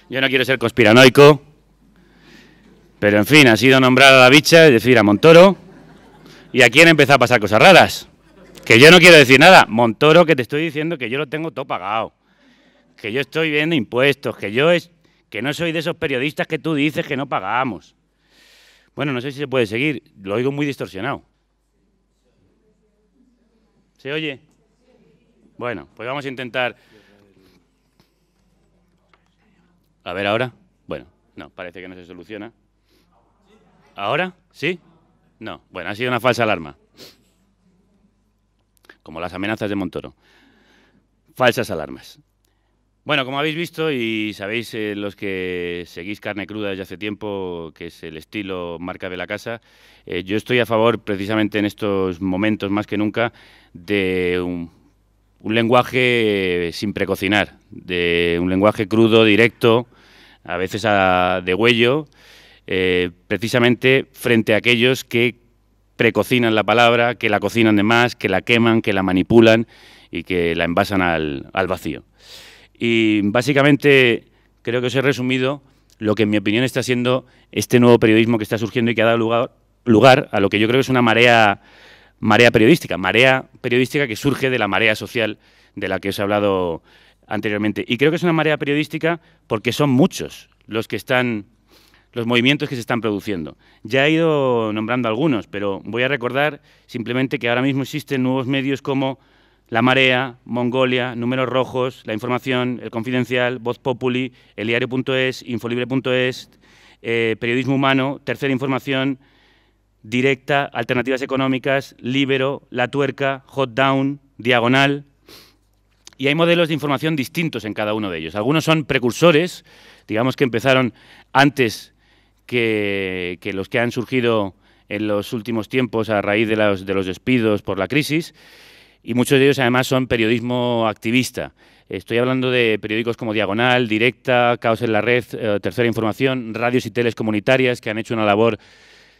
yo no quiero ser conspiranoico, pero en fin, ha sido nombrar a la bicha, es decir, a Montoro, y aquí han empezado a pasar cosas raras. Que yo no quiero decir nada. Montoro, que te estoy diciendo que yo lo tengo todo pagado, que yo estoy viendo impuestos, que no soy de esos periodistas que tú dices que no pagamos. Bueno, no sé si se puede seguir, lo oigo muy distorsionado. ¿Se oye? Bueno, pues vamos a intentar... A ver, ¿ahora? Bueno, no, parece que no se soluciona. ¿Ahora? ¿Sí? No, bueno, ha sido una falsa alarma. Como las amenazas de Montoro. Falsas alarmas. Bueno, como habéis visto y sabéis los que seguís Carne Cruda desde hace tiempo, que es el estilo marca de la casa, yo estoy a favor, precisamente en estos momentos más que nunca, de un lenguaje sin precocinar, de un lenguaje crudo, directo, a veces a degüello, precisamente frente a aquellos que precocinan la palabra, que la cocinan de más, que la queman, que la manipulan y que la envasan al vacío. Y básicamente creo que os he resumido lo que en mi opinión está siendo este nuevo periodismo que está surgiendo y que ha dado lugar a lo que yo creo que es una marea periodística que surge de la marea social de la que os he hablado anteriormente. Y creo que es una marea periodística porque son muchos los movimientos que se están produciendo. Ya he ido nombrando algunos, pero voy a recordar simplemente que ahora mismo existen nuevos medios como La Marea, Mongolia, Números Rojos, La Información, El Confidencial, Voz Populi, eldiario.es, Infolibre.es, Periodismo Humano, Tercera Información, Directa, Alternativas Económicas, Libero, La Tuerca, Hot Down, Diagonal. Y hay modelos de información distintos en cada uno de ellos. Algunos son precursores, digamos que empezaron antes que los que han surgido en los últimos tiempos a raíz de los despidos por la crisis, y muchos de ellos además son periodismo activista. Estoy hablando de periódicos como Diagonal, Directa, Caos en la Red, Tercera Información, radios y teles comunitarias que han hecho una labor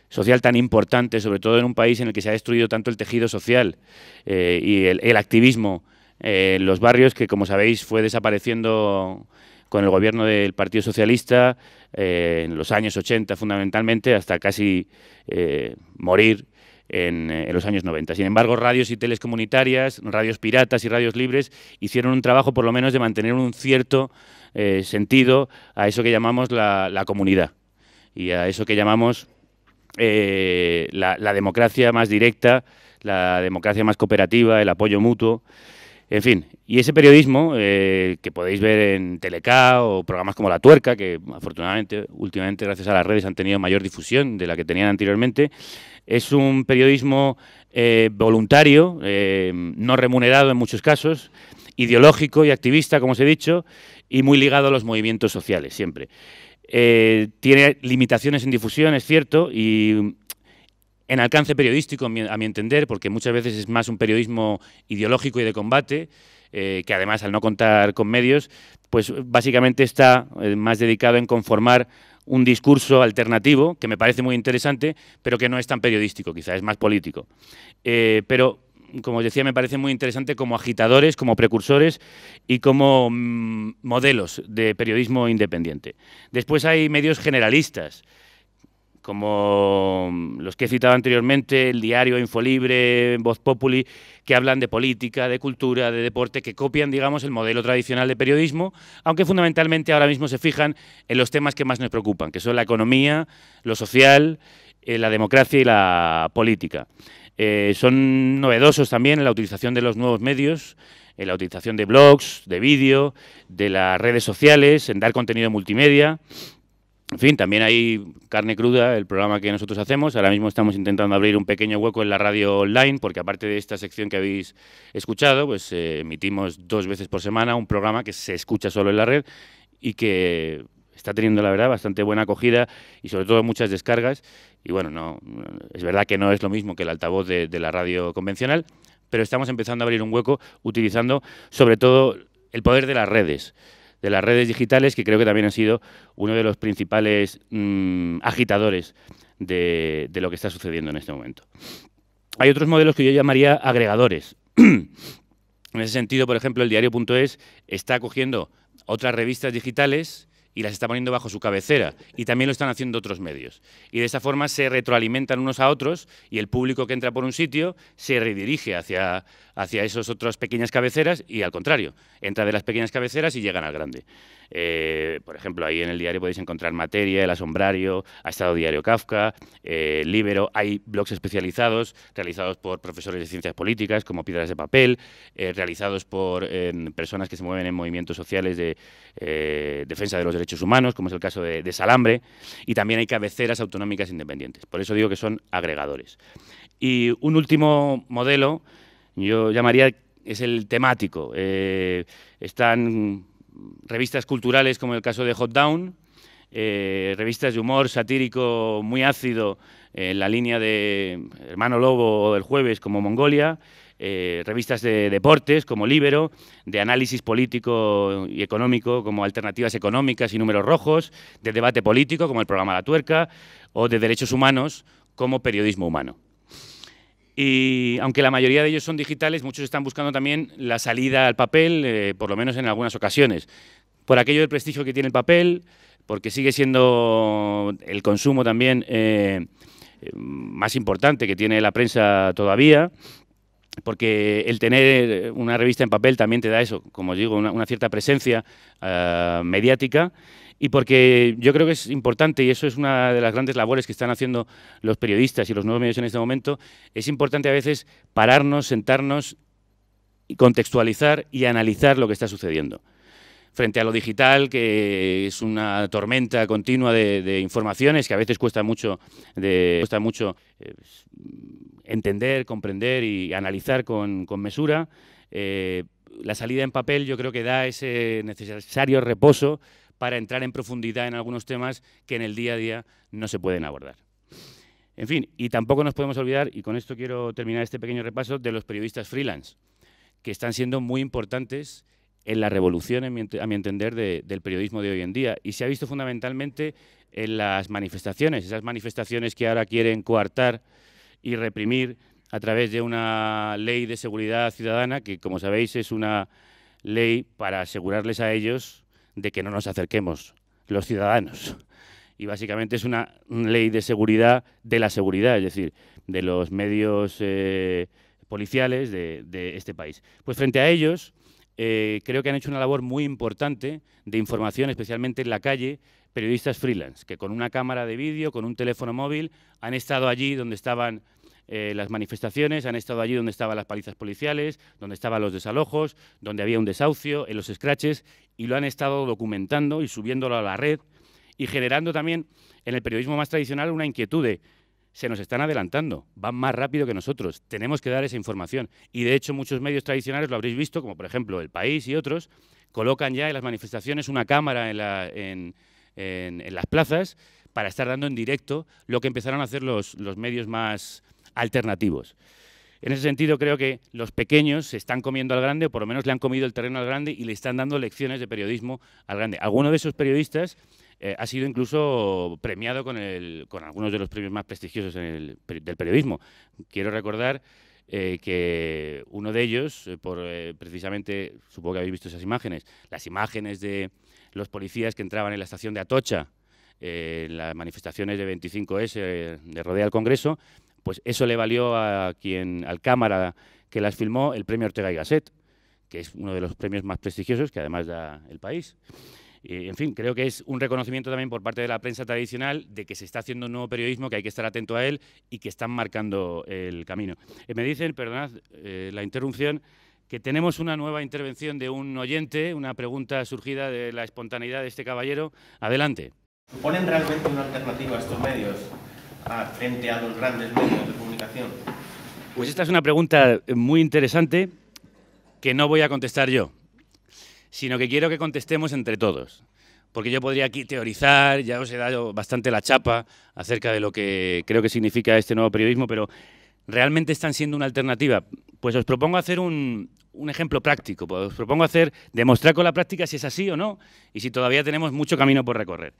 social tan importante, sobre todo en un país en el que se ha destruido tanto el tejido social y el activismo en los barrios, que como sabéis fue desapareciendo con el gobierno del Partido Socialista en los años 80 fundamentalmente, hasta casi morir en los años 90. Sin embargo, radios y teles comunitarias, radios piratas y radios libres hicieron un trabajo por lo menos de mantener un cierto sentido a eso que llamamos la comunidad y a eso que llamamos la democracia más directa, la democracia más cooperativa, el apoyo mutuo. En fin, y ese periodismo que podéis ver en Teleca o programas como La Tuerca, que afortunadamente últimamente gracias a las redes han tenido mayor difusión de la que tenían anteriormente, es un periodismo voluntario, no remunerado en muchos casos, ideológico y activista, como os he dicho, y muy ligado a los movimientos sociales siempre. Tiene limitaciones en difusión, es cierto, y en alcance periodístico, a mi entender, porque muchas veces es más un periodismo ideológico y de combate, que además al no contar con medios, pues básicamente está más dedicado en conformar un discurso alternativo, que me parece muy interesante, pero que no es tan periodístico, quizá es más político. Pero, como os decía, me parece muy interesante como agitadores, como precursores y como modelos de periodismo independiente. Después hay medios generalistas, como los que he citado anteriormente, El Diario, Infolibre, Voz Populi, que hablan de política, de cultura, de deporte, que copian, digamos, el modelo tradicional de periodismo, aunque fundamentalmente ahora mismo se fijan en los temas que más nos preocupan, que son la economía, lo social, la democracia y la política. Son novedosos también en la utilización de los nuevos medios, en la utilización de blogs, de vídeo, de las redes sociales, en dar contenido multimedia. En fin, también hay Carne Cruda, el programa que nosotros hacemos. Ahora mismo estamos intentando abrir un pequeño hueco en la radio online, porque aparte de esta sección que habéis escuchado, pues emitimos 2 veces por semana un programa que se escucha solo en la red y que está teniendo, la verdad, bastante buena acogida y sobre todo muchas descargas. Y bueno, es verdad que no es lo mismo que el altavoz de la radio convencional, pero estamos empezando a abrir un hueco utilizando sobre todo el poder de las redes, de las redes digitales, que creo que también han sido uno de los principales agitadores de lo que está sucediendo en este momento. Hay otros modelos que yo llamaría agregadores. En ese sentido, por ejemplo, el diario.es está cogiendo otras revistas digitales y las está poniendo bajo su cabecera, y también lo están haciendo otros medios. Y de esa forma se retroalimentan unos a otros, y el público que entra por un sitio se redirige hacia esas otras pequeñas cabeceras, y al contrario, entra de las pequeñas cabeceras y llegan al grande. Por ejemplo, ahí en el diario podéis encontrar Materia, El Asombrario, ha estado Diario Kafka, Libero, hay blogs especializados realizados por profesores de ciencias políticas, como Piedras de Papel, realizados por personas que se mueven en movimientos sociales de defensa de los derechos humanos, como es el caso de Salambre, y también hay cabeceras autonómicas independientes. Por eso digo que son agregadores. Y un último modelo, yo llamaría, es el temático. Están revistas culturales, como el caso de Hot Down, revistas de humor satírico muy ácido, en la línea de Hermano Lobo o El Jueves, como Mongolia, revistas de deportes, como Libero, de análisis político y económico, como Alternativas Económicas y Números Rojos, de debate político, como el programa La Tuerca, o de derechos humanos, como Periodismo Humano. Y aunque la mayoría de ellos son digitales, muchos están buscando también la salida al papel, por lo menos en algunas ocasiones, por aquello del prestigio que tiene el papel, porque sigue siendo el consumo también más importante que tiene la prensa todavía, porque el tener una revista en papel también te da eso, como os digo, una cierta presencia mediática, y porque yo creo que es importante, y eso es una de las grandes labores que están haciendo los periodistas y los nuevos medios en este momento, es importante a veces pararnos, sentarnos, y contextualizar y analizar lo que está sucediendo. Frente a lo digital, que es una tormenta continua de informaciones, que a veces cuesta mucho entender, comprender y analizar con mesura, la salida en papel yo creo que da ese necesario reposo para entrar en profundidad en algunos temas que en el día a día no se pueden abordar. En fin, y tampoco nos podemos olvidar, y con esto quiero terminar este pequeño repaso, de los periodistas freelance, que están siendo muy importantes en la revolución, a mi entender, del periodismo de hoy en día. Y se ha visto fundamentalmente en las manifestaciones, esas manifestaciones que ahora quieren coartar y reprimir a través de una ley de seguridad ciudadana, que, como sabéis, es una ley para asegurarles a ellos de que no nos acerquemos los ciudadanos. Y básicamente es una ley de seguridad de la seguridad, es decir, de los medios policiales de este país. Pues frente a ellos, creo que han hecho una labor muy importante de información, especialmente en la calle, periodistas freelance, que con una cámara de vídeo, con un teléfono móvil, han estado allí donde estaban las manifestaciones, han estado allí donde estaban las palizas policiales, donde estaban los desalojos, donde había un desahucio, en los scratches, y lo han estado documentando y subiéndolo a la red y generando también en el periodismo más tradicional una inquietud de se nos están adelantando, van más rápido que nosotros, tenemos que dar esa información. Y de hecho muchos medios tradicionales, lo habréis visto, como por ejemplo El País y otros, colocan ya en las manifestaciones una cámara en las plazas para estar dando en directo lo que empezaron a hacer los medios más alternativos. En ese sentido, creo que los pequeños se están comiendo al grande, o por lo menos le han comido el terreno al grande y le están dando lecciones de periodismo al grande. Alguno de esos periodistas ha sido incluso premiado con algunos de los premios más prestigiosos del periodismo. Quiero recordar que uno de ellos, precisamente, supongo que habéis visto esas imágenes, las imágenes de los policías que entraban en la estación de Atocha, en las manifestaciones de 25S de Rodea al Congreso, pues eso le valió al cámara que las filmó el premio Ortega y Gasset, que es uno de los premios más prestigiosos que además da El País. En fin, creo que es un reconocimiento también por parte de la prensa tradicional de que se está haciendo un nuevo periodismo, que hay que estar atento a él y que están marcando el camino. Me dicen, perdonad la interrupción, que tenemos una nueva intervención de un oyente, una pregunta surgida de la espontaneidad de este caballero. Adelante. ¿Suponen realmente una alternativa a estos medios frente a los grandes medios de comunicación? Pues esta es una pregunta muy interesante que no voy a contestar yo, sino que quiero que contestemos entre todos. Porque yo podría aquí teorizar, ya os he dado bastante la chapa acerca de lo que creo que significa este nuevo periodismo, pero ¿realmente están siendo una alternativa? Pues os propongo hacer un ejemplo práctico, pues os propongo demostrar con la práctica si es así o no, y si todavía tenemos mucho camino por recorrer.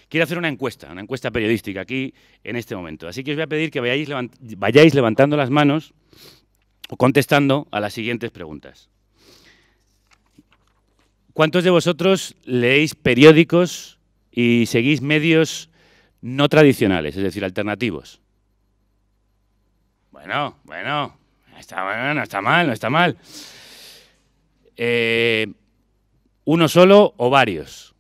Quiero hacer una encuesta periodística aquí en este momento, así que os voy a pedir que vayáis levantando las manos o contestando a las siguientes preguntas. ¿Cuántos de vosotros leéis periódicos y seguís medios no tradicionales, es decir, alternativos? Bueno, no está mal. ¿Uno solo o varios?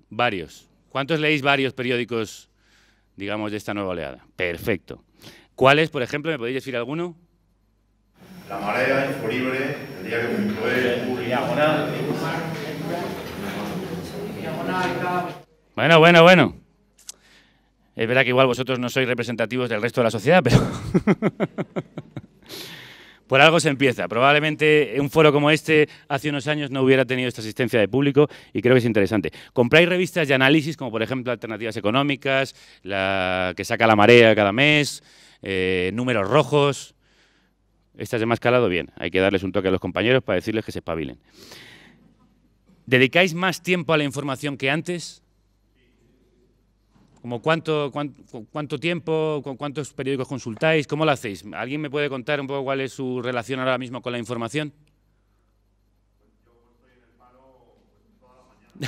Varios. ¿Cuántos leéis varios periódicos, digamos, de esta nueva oleada? Perfecto. ¿Cuáles, por ejemplo, me podéis decir alguno? La Marea, Infolibre, el Diario.es, Diagonal. Bueno. Es verdad que igual vosotros no sois representativos del resto de la sociedad, pero por algo se empieza. Probablemente un foro como este hace unos años no hubiera tenido esta asistencia de público y creo que es interesante. ¿Compráis revistas de análisis como, por ejemplo, Alternativas Económicas, la que saca La Marea cada mes, Números Rojos? Estas de más calado, bien. Hay que darles un toque a los compañeros para decirles que se espabilen. ¿Dedicáis más tiempo a la información que antes? ¿Como cuánto tiempo, cuántos periódicos consultáis? ¿Cómo lo hacéis? ¿Alguien me puede contar un poco cuál es su relación ahora mismo con la información? Yo estoy en el paro toda la mañana.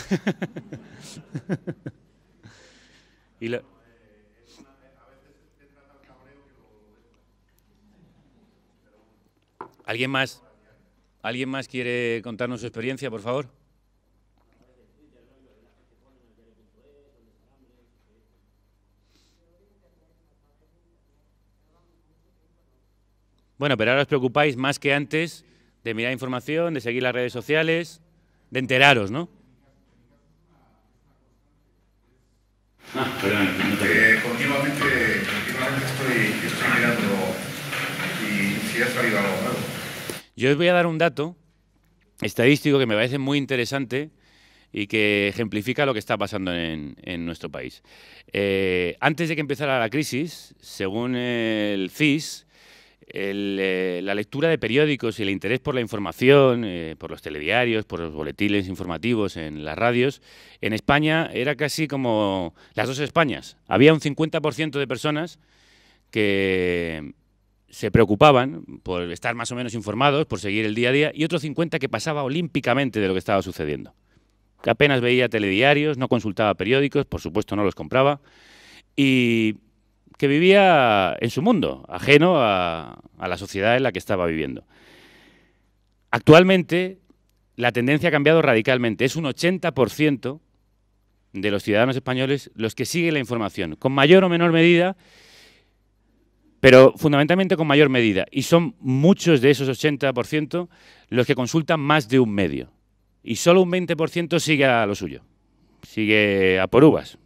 Y lo... A veces te trata el cabreo que ¿Alguien más quiere contarnos su experiencia, por favor? Bueno, pero ahora os preocupáis más que antes de mirar información, de seguir las redes sociales, de enteraros, ¿no? Continuamente estoy mirando si ha salido algo nuevo. Yo os voy a dar un dato estadístico que me parece muy interesante y que ejemplifica lo que está pasando en nuestro país. Antes de que empezara la crisis, según el CIS, la lectura de periódicos y el interés por la información, por los telediarios, por los boletines informativos en las radios, en España era casi como las dos Españas. Había un 50% de personas que se preocupaban por estar más o menos informados, por seguir el día a día, y otro 50% que pasaba olímpicamente de lo que estaba sucediendo. Que apenas veía telediarios, no consultaba periódicos, por supuesto no los compraba, y que vivía en su mundo, ajeno a la sociedad en la que estaba viviendo. Actualmente, la tendencia ha cambiado radicalmente. Es un 80% de los ciudadanos españoles los que siguen la información, con mayor o menor medida, pero fundamentalmente con mayor medida. Y son muchos de esos 80% los que consultan más de un medio. Y solo un 20% sigue a lo suyo. Sigue a por uvas,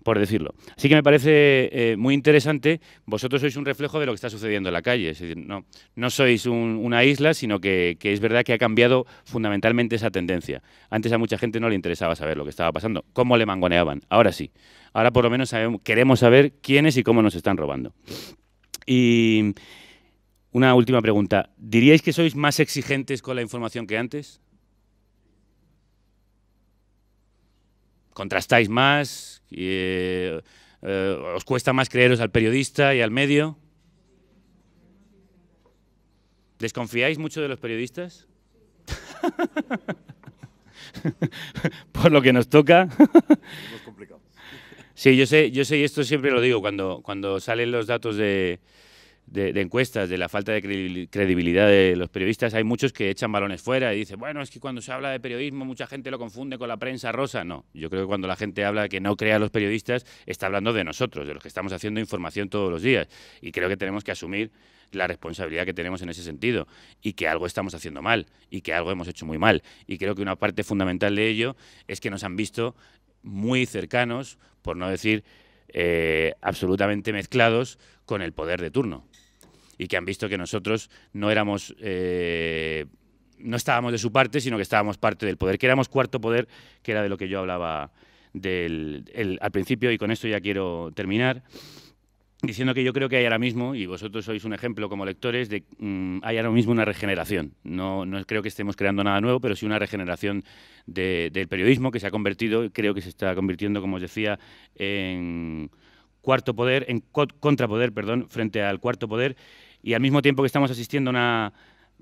por decirlo. Así que me parece muy interesante. Vosotros sois un reflejo de lo que está sucediendo en la calle. Es decir, no sois una isla, sino que es verdad que ha cambiado fundamentalmente esa tendencia. Antes a mucha gente no le interesaba saber lo que estaba pasando, cómo le mangoneaban. Ahora sí. Ahora por lo menos queremos saber quiénes y cómo nos están robando. Y una última pregunta. ¿Diríais que sois más exigentes con la información que antes? ¿Contrastáis más? ¿Os cuesta más creeros al periodista y al medio? ¿Desconfiáis mucho de los periodistas? Por lo que nos toca. Sí, yo sé, y esto siempre lo digo, cuando salen los datos de encuestas de la falta de credibilidad de los periodistas, hay muchos que echan balones fuera y dicen, bueno, es que cuando se habla de periodismo mucha gente lo confunde con la prensa rosa. No, yo creo que cuando la gente habla de que no crea a los periodistas, está hablando de nosotros, de los que estamos haciendo información todos los días. Y creo que tenemos que asumir la responsabilidad que tenemos en ese sentido y que algo estamos haciendo mal y que algo hemos hecho muy mal. Y creo que una parte fundamental de ello es que nos han visto muy cercanos, por no decir absolutamente mezclados con el poder de turno. Y que han visto que nosotros no éramos, no estábamos de su parte, sino que estábamos parte del poder, que éramos cuarto poder, que era de lo que yo hablaba al principio, y con esto ya quiero terminar. diciendo que yo creo que hay ahora mismo, y vosotros sois un ejemplo como lectores, de hay ahora mismo una regeneración. No creo que estemos creando nada nuevo, pero sí una regeneración del periodismo que se ha convertido, creo que se está convirtiendo, como os decía, en contrapoder, frente al cuarto poder, y al mismo tiempo que estamos asistiendo a una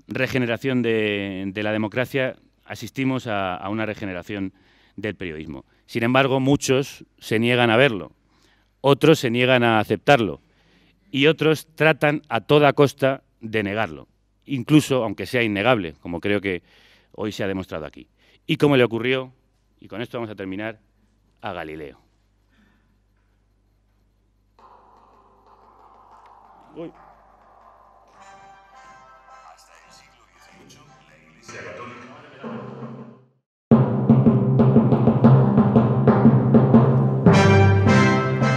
regeneración de la democracia, asistimos a una regeneración del periodismo. Sin embargo, muchos se niegan a verlo, otros se niegan a aceptarlo y otros tratan a toda costa de negarlo, incluso aunque sea innegable, como creo que hoy se ha demostrado aquí. Y como le ocurrió, y con esto vamos a terminar, a Galileo. Uy.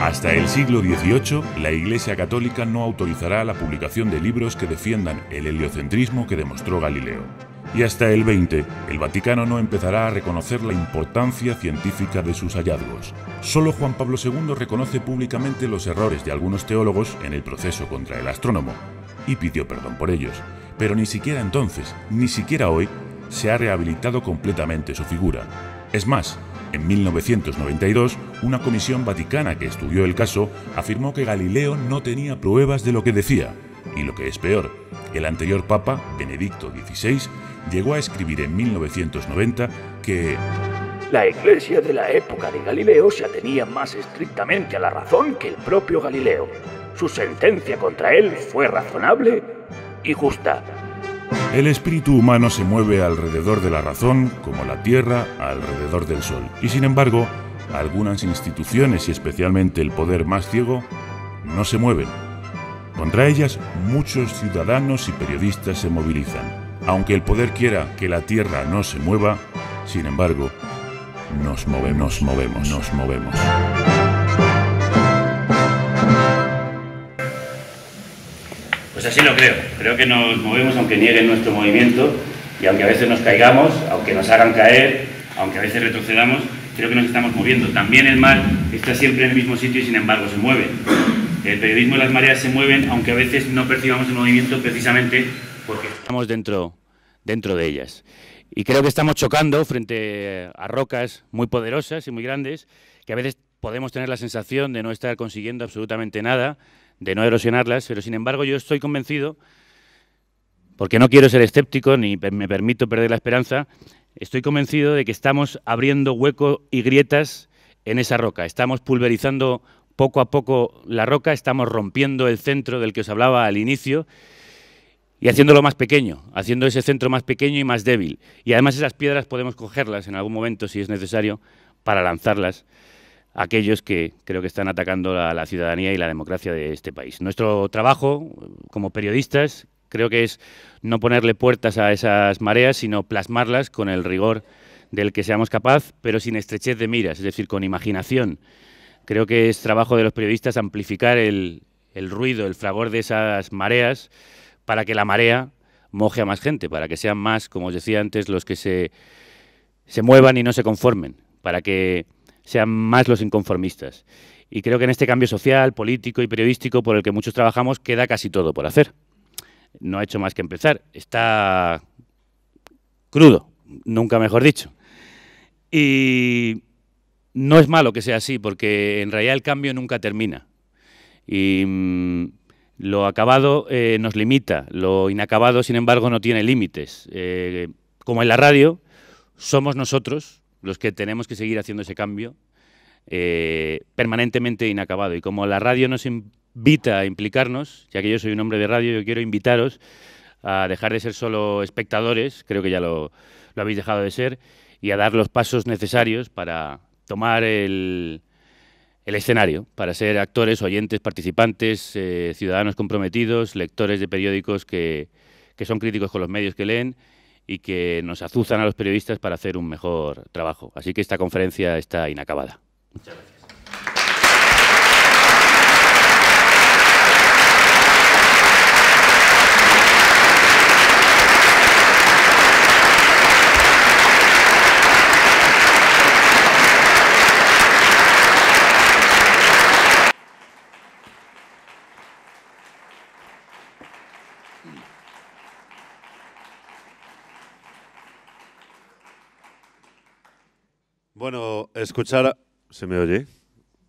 Hasta el siglo XVIII, la Iglesia Católica no autorizará la publicación de libros que defiendan el heliocentrismo que demostró Galileo. Y hasta el XX, el Vaticano no empezará a reconocer la importancia científica de sus hallazgos. Solo Juan Pablo II reconoce públicamente los errores de algunos teólogos en el proceso contra el astrónomo, y pidió perdón por ellos. Pero ni siquiera entonces, ni siquiera hoy, se ha rehabilitado completamente su figura. Es más, en 1992, una comisión vaticana que estudió el caso afirmó que Galileo no tenía pruebas de lo que decía. Y lo que es peor, el anterior Papa, Benedicto XVI, llegó a escribir en 1990 que la Iglesia de la época de Galileo se atenía más estrictamente a la razón que el propio Galileo. Su sentencia contra él fue razonable y justa. El espíritu humano se mueve alrededor de la razón como la Tierra alrededor del Sol. Y sin embargo, algunas instituciones y especialmente el poder más ciego no se mueven. Contra ellas, muchos ciudadanos y periodistas se movilizan. Aunque el poder quiera que la Tierra no se mueva, sin embargo, nos movemos. Pues así lo creo. Creo que nos movemos aunque nieguen nuestro movimiento y aunque a veces nos caigamos, aunque nos hagan caer, aunque a veces retrocedamos, creo que nos estamos moviendo. También el mar está siempre en el mismo sitio y sin embargo se mueve. El periodismo y las mareas se mueven, aunque a veces no percibamos el movimiento precisamente porque estamos dentro de ellas. Y creo que estamos chocando frente a rocas muy poderosas y muy grandes, que a veces podemos tener la sensación de no estar consiguiendo absolutamente nada, de no erosionarlas, pero sin embargo yo estoy convencido, porque no quiero ser escéptico ni me permito perder la esperanza, estoy convencido de que estamos abriendo huecos y grietas en esa roca, estamos pulverizando poco a poco la roca, estamos rompiendo el centro del que os hablaba al inicio y haciéndolo más pequeño, haciendo ese centro más pequeño y más débil. Y además esas piedras podemos cogerlas en algún momento, si es necesario, para lanzarlas a aquellos que creo que están atacando a la ciudadanía y la democracia de este país. Nuestro trabajo como periodistas creo que es no ponerle puertas a esas mareas, sino plasmarlas con el rigor del que seamos capaz, pero sin estrechez de miras, es decir, con imaginación. Creo que es trabajo de los periodistas amplificar el ruido, el fragor de esas mareas para que la marea moje a más gente, para que sean más, como os decía antes, los que se muevan y no se conformen, para que sean más los inconformistas. Y creo que en este cambio social, político y periodístico por el que muchos trabajamos queda casi todo por hacer. No ha hecho más que empezar. Está crudo, nunca mejor dicho. Y no es malo que sea así, porque en realidad el cambio nunca termina. Y lo acabado nos limita, lo inacabado, sin embargo, no tiene límites. Como en la radio, somos nosotros los que tenemos que seguir haciendo ese cambio permanentemente inacabado. Y como la radio nos invita a implicarnos, ya que yo soy un hombre de radio, yo quiero invitaros a dejar de ser solo espectadores, creo que ya lo habéis dejado de ser, y a dar los pasos necesarios para tomar el escenario, para ser actores, oyentes, participantes, ciudadanos comprometidos, lectores de periódicos que son críticos con los medios que leen y que nos azuzan a los periodistas para hacer un mejor trabajo. Así que esta conferencia está inacabada. Muchas gracias. Bueno, escuchar... ¿Se me oye?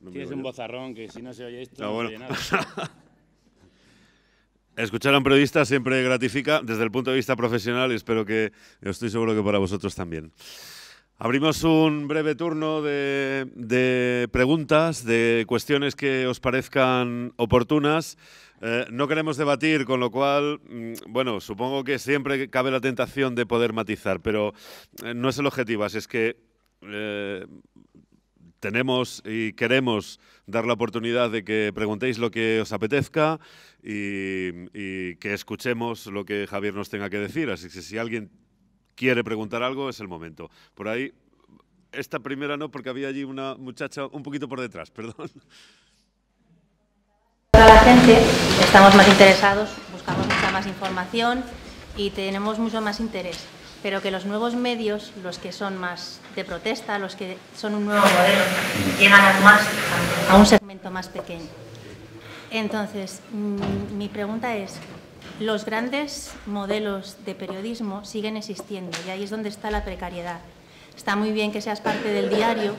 No Tienes un bozarrón que si no se oye esto no se oye nada. Escuchar a un periodista siempre gratifica desde el punto de vista profesional y estoy seguro que para vosotros también. Abrimos un breve turno de preguntas, de cuestiones que os parezcan oportunas. No queremos debatir, con lo cual, bueno, supongo que siempre cabe la tentación de poder matizar, pero no es el objetivo, así es que tenemos y queremos dar la oportunidad de que preguntéis lo que os apetezca y que escuchemos lo que Javier nos tenga que decir. Así que si alguien quiere preguntar algo, es el momento. Por ahí, esta primera no, porque había allí una muchacha un poquito por detrás, perdón. Para la gente estamos más interesados, buscamos mucha más información y tenemos mucho más interés. Pero que los nuevos medios, los que son más de protesta, los que son un nuevo modelo, llegan a un segmento más pequeño. Entonces, mi pregunta es, los grandes modelos de periodismo siguen existiendo y ahí es donde está la precariedad. Está muy bien que seas parte del diario,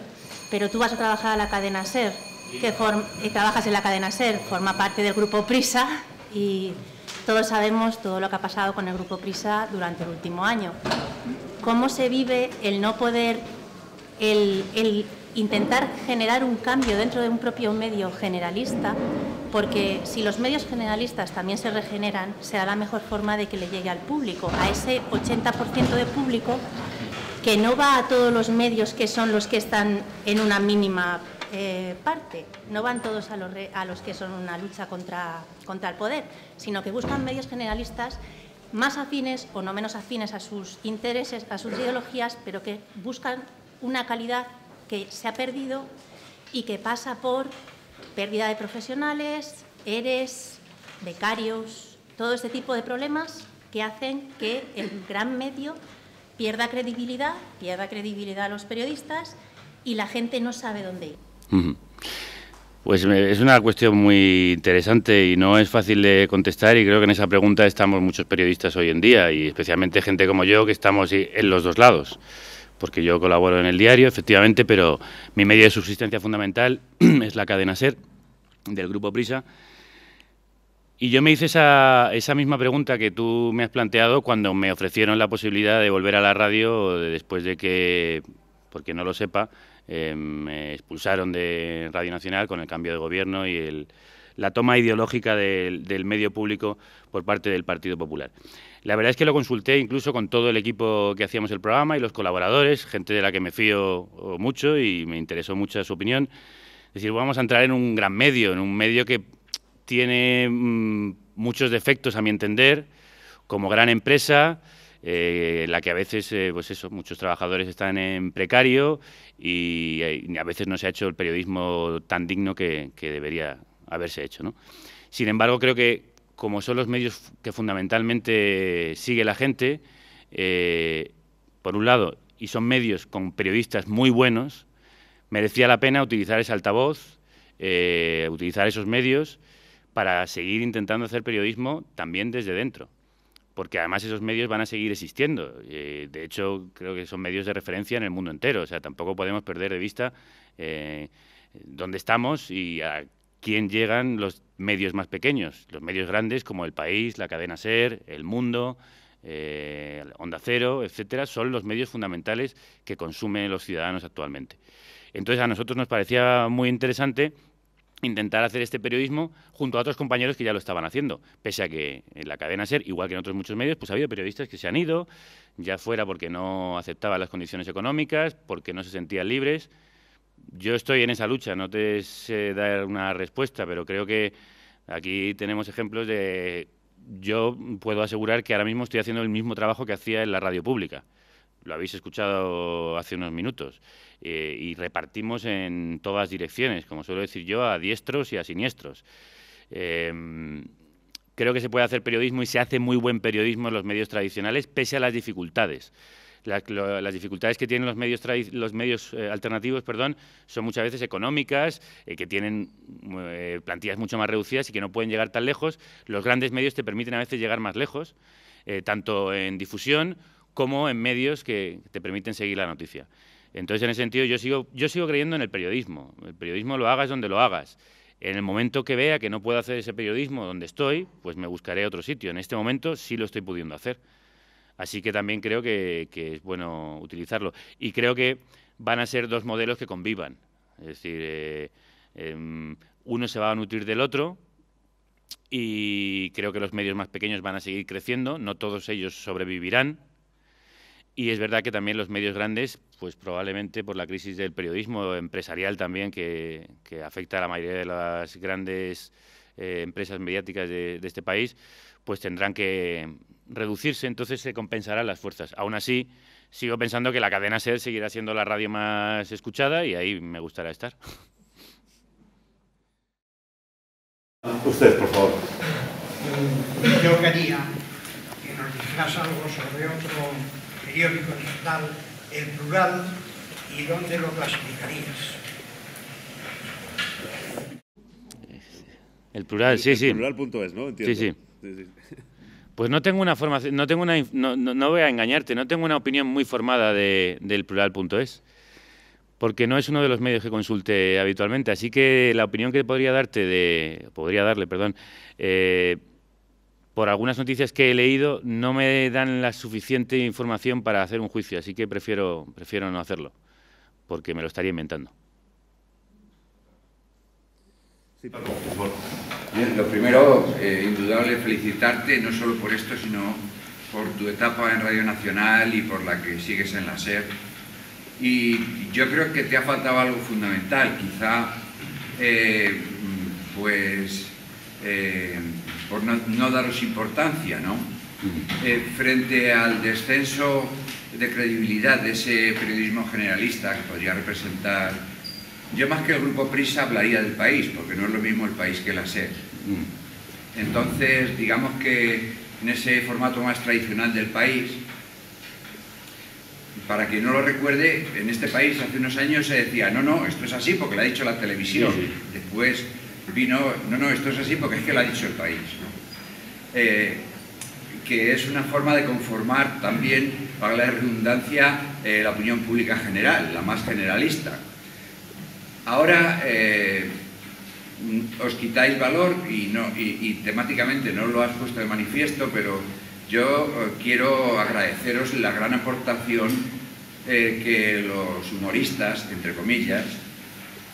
pero tú vas a trabajar a la cadena SER, trabajas en la cadena SER, forma parte del grupo Prisa y todos sabemos todo lo que ha pasado con el grupo Prisa durante el último año. ¿Cómo se vive el no poder, el intentar generar un cambio dentro de un propio medio generalista? Porque si los medios generalistas también se regeneran, será la mejor forma de que le llegue al público, a ese 80% de público que no va a todos los medios que son los que están en una mínima parte, no van todos a los que son una lucha contra el poder, sino que buscan medios generalistas más afines o no menos afines a sus intereses, a sus ideologías, pero que buscan una calidad que se ha perdido y que pasa por pérdida de profesionales, ERES, becarios, todo este tipo de problemas que hacen que el gran medio pierda credibilidad a los periodistas y la gente no sabe dónde ir. Pues es una cuestión muy interesante y no es fácil de contestar y creo que en esa pregunta estamos muchos periodistas hoy en día y especialmente gente como yo que estamos en los dos lados. Porque yo colaboro en el diario, efectivamente, pero mi medio de subsistencia fundamental es la cadena SER del Grupo Prisa. Y yo me hice esa misma pregunta que tú me has planteado cuando me ofrecieron la posibilidad de volver a la radio después de que, porque no lo sepa, me expulsaron de Radio Nacional con el cambio de gobierno y la toma ideológica del medio público por parte del Partido Popular. La verdad es que lo consulté incluso con todo el equipo que hacíamos el programa y los colaboradores, gente de la que me fío mucho y me interesó mucho su opinión. Es decir, vamos a entrar en un gran medio, en un medio que tiene muchos defectos, a mi entender, como gran empresa, la que a veces, pues eso, muchos trabajadores están en precario y a veces no se ha hecho el periodismo tan digno que debería haberse hecho, ¿no? Sin embargo, creo que como son los medios que fundamentalmente sigue la gente, por un lado, y son medios con periodistas muy buenos, merecía la pena utilizar ese altavoz, utilizar esos medios para seguir intentando hacer periodismo también desde dentro. Porque además esos medios van a seguir existiendo. De hecho, creo que son medios de referencia en el mundo entero. O sea, tampoco podemos perder de vista dónde estamos y a quién llegan los medios más pequeños. Los medios grandes como El País, la cadena SER, El Mundo, Onda Cero, etcétera, son los medios fundamentales que consumen los ciudadanos actualmente. Entonces, a nosotros nos parecía muy interesante intentar hacer este periodismo junto a otros compañeros que ya lo estaban haciendo, pese a que en la cadena SER, igual que en otros muchos medios, pues ha habido periodistas que se han ido, ya fuera porque no aceptaban las condiciones económicas, porque no se sentían libres. Yo estoy en esa lucha, no te sé dar una respuesta, pero creo que aquí tenemos ejemplos de... Yo puedo asegurar que ahora mismo estoy haciendo el mismo trabajo que hacía en la radio pública. Lo habéis escuchado hace unos minutos. Y repartimos en todas direcciones, como suelo decir yo, a diestros y a siniestros. Creo que se puede hacer periodismo y se hace muy buen periodismo en los medios tradicionales, pese a las dificultades. Las dificultades que tienen los medios alternativos, son muchas veces económicas, que tienen plantillas mucho más reducidas y que no pueden llegar tan lejos. Los grandes medios te permiten a veces llegar más lejos, tanto en difusión como en medios que te permiten seguir la noticia. Entonces, en ese sentido, yo sigo creyendo en el periodismo. El periodismo lo hagas donde lo hagas. En el momento que vea que no puedo hacer ese periodismo donde estoy, pues me buscaré otro sitio. En este momento sí lo estoy pudiendo hacer. Así que también creo que es bueno utilizarlo. Y creo que van a ser dos modelos que convivan. Es decir, uno se va a nutrir del otro y creo que los medios más pequeños van a seguir creciendo. No todos ellos sobrevivirán. Y es verdad que también los medios grandes, pues probablemente por la crisis del periodismo empresarial también, que afecta a la mayoría de las grandes empresas mediáticas de este país, pues tendrán que reducirse, entonces se compensarán las fuerzas. Aún así, sigo pensando que la cadena SER seguirá siendo la radio más escuchada y ahí me gustará estar. Usted, por favor. Yo quería que nos dijeras algo sobre otro periódico digital, El Plural, y dónde lo clasificarías. El Plural, sí. El Plural.es, ¿no? Entiendo. Sí. Pues no tengo una formación, no voy a engañarte, no tengo una opinión muy formada del Plural.es, porque no es uno de los medios que consulte habitualmente. Así que la opinión que podría darle, por algunas noticias que he leído, no me dan la suficiente información para hacer un juicio, así que prefiero no hacerlo, porque me lo estaría inventando. Sí, por favor. Bien, lo primero, indudable felicitarte, no solo por esto, sino por tu etapa en Radio Nacional y por la que sigues en la SER. Y yo creo que te ha faltado algo fundamental, quizá, por no daros importancia, ¿no? Frente al descenso de credibilidad de ese periodismo generalista que podría representar. Yo más que el Grupo Prisa hablaría del país, porque no es lo mismo el país que la SER. Entonces, digamos que en ese formato más tradicional del país, para quien no lo recuerde, en este país hace unos años se decía, no, esto es así porque lo ha dicho la televisión. Sí. Después vino, no, esto es así porque es que lo ha dicho el país, ¿no? Que es una forma de conformar también, para la redundancia, la opinión pública general, la más generalista. Ahora os quitáis valor y temáticamente no lo has puesto de manifiesto, pero yo quiero agradeceros la gran aportación que los humoristas, entre comillas,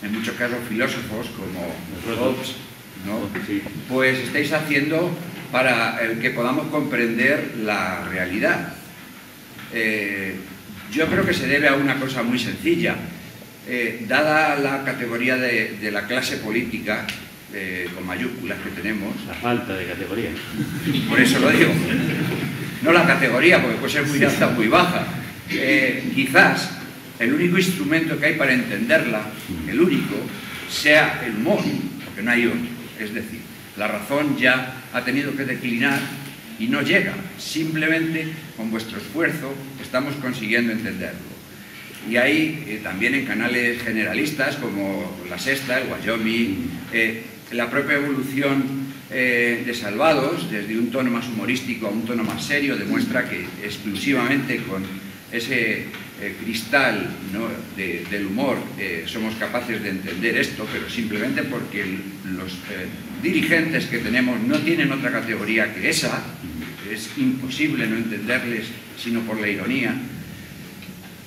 en muchos casos filósofos como Hobbes, ¿no? Pues estáis haciendo para que podamos comprender la realidad. Yo creo que se debe a una cosa muy sencilla. Dada la categoría de la clase política, con mayúsculas que tenemos... La falta de categoría. Por eso lo digo. No la categoría, porque puede ser muy alta o muy baja. Quizás el único instrumento que hay para entenderla, el único, sea el humor, porque no hay otro. Es decir, la razón ya ha tenido que declinar y no llega. Simplemente, con vuestro esfuerzo, estamos consiguiendo entenderlo. Y hay también en canales generalistas como La Sexta, el Wyoming, la propia evolución de Salvados, desde un tono más humorístico a un tono más serio, demuestra que exclusivamente con ese cristal, ¿no?, del humor somos capaces de entender esto, pero simplemente porque los dirigentes que tenemos no tienen otra categoría que esa, es imposible no entenderles sino por la ironía.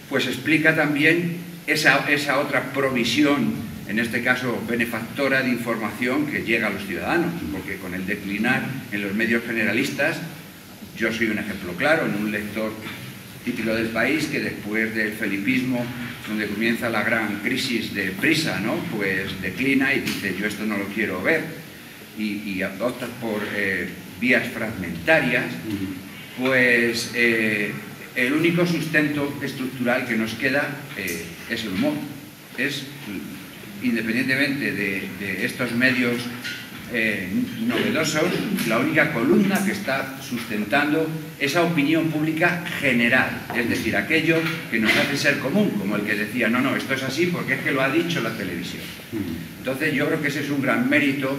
Pues explica también esa otra provisión, en este caso benefactora de información que llega a los ciudadanos, porque con el declinar en los medios generalistas, yo soy un ejemplo claro, en un lector típico del país que después del felipismo, donde comienza la gran crisis de Prisa, ¿no?, pues declina y dice, yo esto no lo quiero ver, y opta por vías fragmentarias, pues... el único sustento estructural que nos queda es el humor. Independientemente de estos medios novedosos, la única columna que está sustentando esa opinión pública general, es decir, aquello que nos hace ser común, como el que decía, no, esto es así porque es que lo ha dicho la televisión. Entonces yo creo que ese es un gran mérito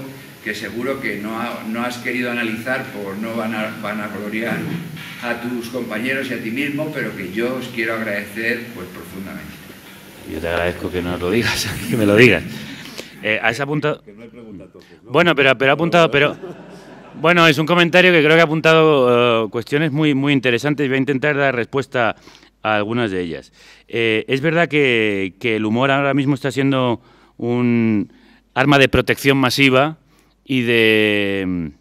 que seguro que no has querido analizar por no vanagloriar a tus compañeros y a ti mismo, pero que yo os quiero agradecer pues profundamente. Yo te agradezco que nos lo digas, que me lo digas. ¿Has apuntado? Bueno, pero ha apuntado, bueno, es un comentario que creo que ha apuntado cuestiones muy, muy interesantes y voy a intentar dar respuesta a algunas de ellas. Es verdad que el humor ahora mismo está siendo un arma de protección masiva y de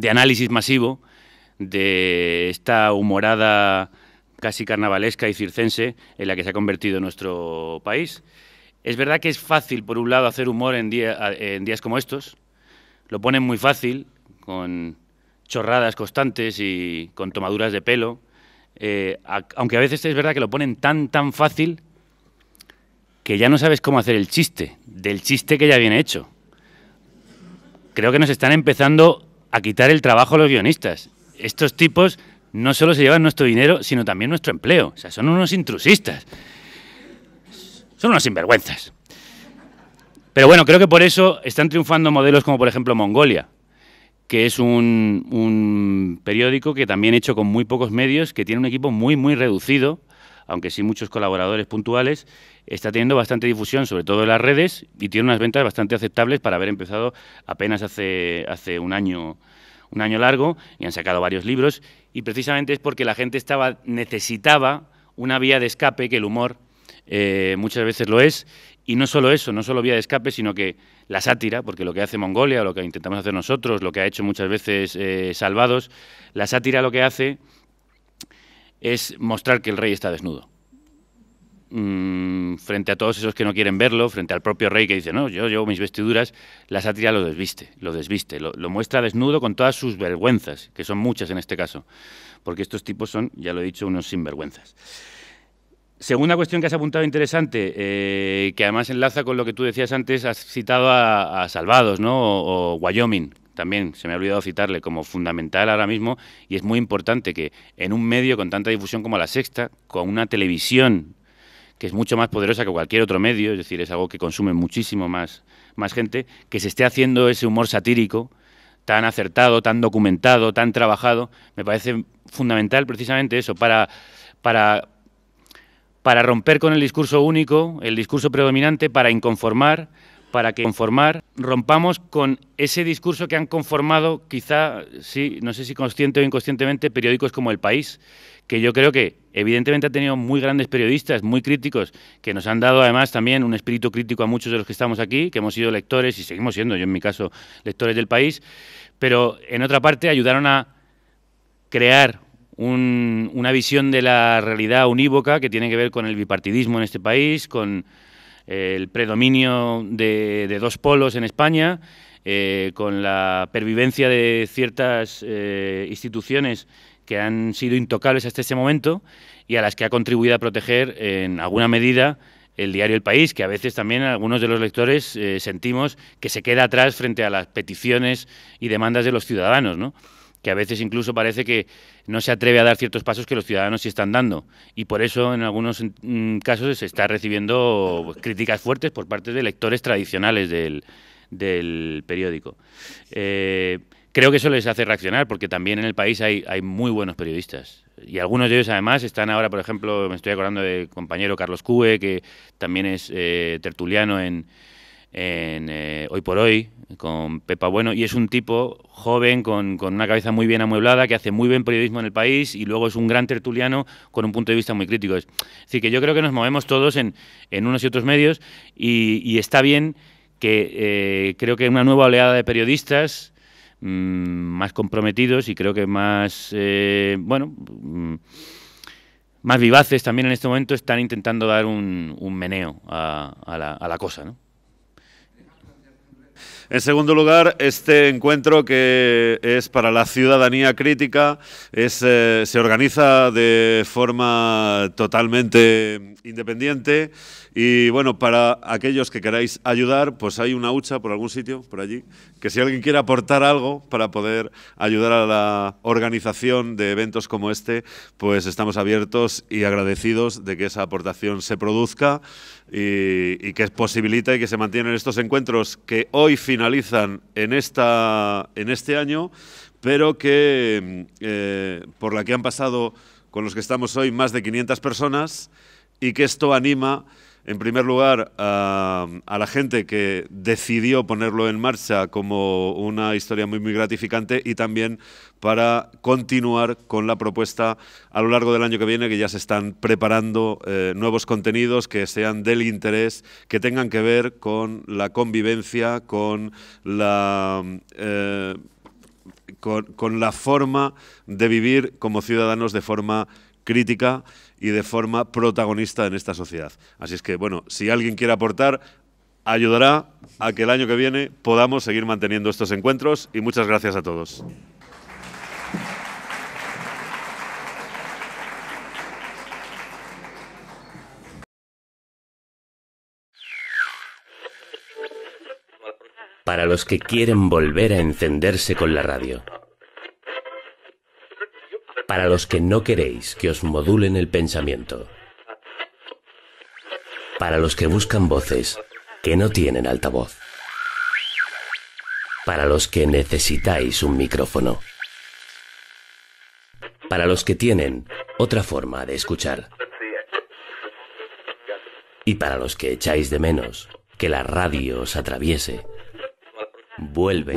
análisis masivo de esta humorada casi carnavalesca y circense en la que se ha convertido nuestro país. Es verdad que es fácil, por un lado, hacer humor en días como estos. Lo ponen muy fácil, con chorradas constantes y con tomaduras de pelo. Aunque a veces es verdad que lo ponen tan fácil que ya no sabes cómo hacer el chiste, del chiste que ya viene hecho. Creo que nos están empezando a quitar el trabajo a los guionistas. Estos tipos no solo se llevan nuestro dinero, sino también nuestro empleo. O sea, son unos intrusistas. Son unos sinvergüenzas. Pero bueno, creo que por eso están triunfando modelos como, por ejemplo, Mongolia, que es un periódico que también hecho con muy pocos medios, que tiene un equipo muy, muy reducido, aunque sí muchos colaboradores puntuales, está teniendo bastante difusión, sobre todo en las redes, y tiene unas ventas bastante aceptables para haber empezado apenas hace un año largo, y han sacado varios libros, y precisamente es porque la gente necesitaba una vía de escape, que el humor muchas veces lo es, y no solo eso, no solo vía de escape, sino que la sátira, porque lo que hace Mongolia, o lo que intentamos hacer nosotros, lo que ha hecho muchas veces Salvados, la sátira lo que hace es mostrar que el rey está desnudo. Frente a todos esos que no quieren verlo, frente al propio rey que dice, no, yo llevo mis vestiduras, la sátira lo desviste, lo muestra desnudo con todas sus vergüenzas, que son muchas en este caso, porque estos tipos son, ya lo he dicho, unos sinvergüenzas. Segunda cuestión que has apuntado interesante, que además enlaza con lo que tú decías antes, has citado a Salvados, ¿no? O Wyoming, también se me ha olvidado citarle como fundamental ahora mismo, y es muy importante que en un medio con tanta difusión como La Sexta, con una televisión que es mucho más poderosa que cualquier otro medio, es decir, es algo que consume muchísimo más gente, que se esté haciendo ese humor satírico tan acertado, tan documentado, tan trabajado, me parece fundamental precisamente eso, para romper con el discurso único, el discurso predominante, para inconformar, para que rompamos con ese discurso que han conformado, quizá, sí, no sé si consciente o inconscientemente, periódicos como El País, que yo creo que evidentemente ha tenido muy grandes periodistas, muy críticos, que nos han dado además también un espíritu crítico a muchos de los que estamos aquí, que hemos sido lectores y seguimos siendo, yo en mi caso, lectores del País, pero en otra parte ayudaron a crear una visión de la realidad unívoca que tiene que ver con el bipartidismo en este país, con el predominio de dos polos en España, con la pervivencia de ciertas instituciones que han sido intocables hasta ese momento y a las que ha contribuido a proteger en alguna medida el diario El País, que a veces también algunos de los lectores sentimos que se queda atrás frente a las peticiones y demandas de los ciudadanos, ¿no? Que a veces incluso parece que no se atreve a dar ciertos pasos que los ciudadanos sí están dando. Y por eso, en algunos casos, se está recibiendo críticas fuertes por parte de lectores tradicionales del periódico. Creo que eso les hace reaccionar, porque también en El País hay muy buenos periodistas. Y algunos de ellos, además, están ahora, por ejemplo, me estoy acordando del compañero Carlos Cue, que también es tertuliano en Hoy por Hoy, con Pepa Bueno, y es un tipo joven con una cabeza muy bien amueblada, que hace muy buen periodismo en El País y luego es un gran tertuliano con un punto de vista muy crítico. Es decir, que yo creo que nos movemos todos en unos y otros medios y está bien que creo que una nueva oleada de periodistas más comprometidos y creo que más, más vivaces también en este momento están intentando dar un meneo a la cosa, ¿no? En segundo lugar, este encuentro que es para la ciudadanía crítica se organiza de forma totalmente independiente y bueno, para aquellos que queráis ayudar, pues hay una hucha por algún sitio, por allí, que si alguien quiere aportar algo para poder ayudar a la organización de eventos como este, pues estamos abiertos y agradecidos de que esa aportación se produzca y que posibilita y que se mantienen estos encuentros que hoy finalizan en este año, pero que por la que han pasado con los que estamos hoy más de 500 personas y que esto anima en primer lugar a la gente que decidió ponerlo en marcha como una historia muy, muy gratificante y también para continuar con la propuesta a lo largo del año que viene, que ya se están preparando nuevos contenidos que sean del interés, que tengan que ver con la convivencia, con la forma de vivir como ciudadanos de forma crítica y de forma protagonista en esta sociedad. Así es que, bueno, si alguien quiere aportar, ayudará a que el año que viene podamos seguir manteniendo estos encuentros y muchas gracias a todos. Para los que quieren volver a encenderse con la radio. Para los que no queréis que os modulen el pensamiento. Para los que buscan voces que no tienen altavoz. Para los que necesitáis un micrófono. Para los que tienen otra forma de escuchar. Y para los que echáis de menos que la radio os atraviese. Vuelve.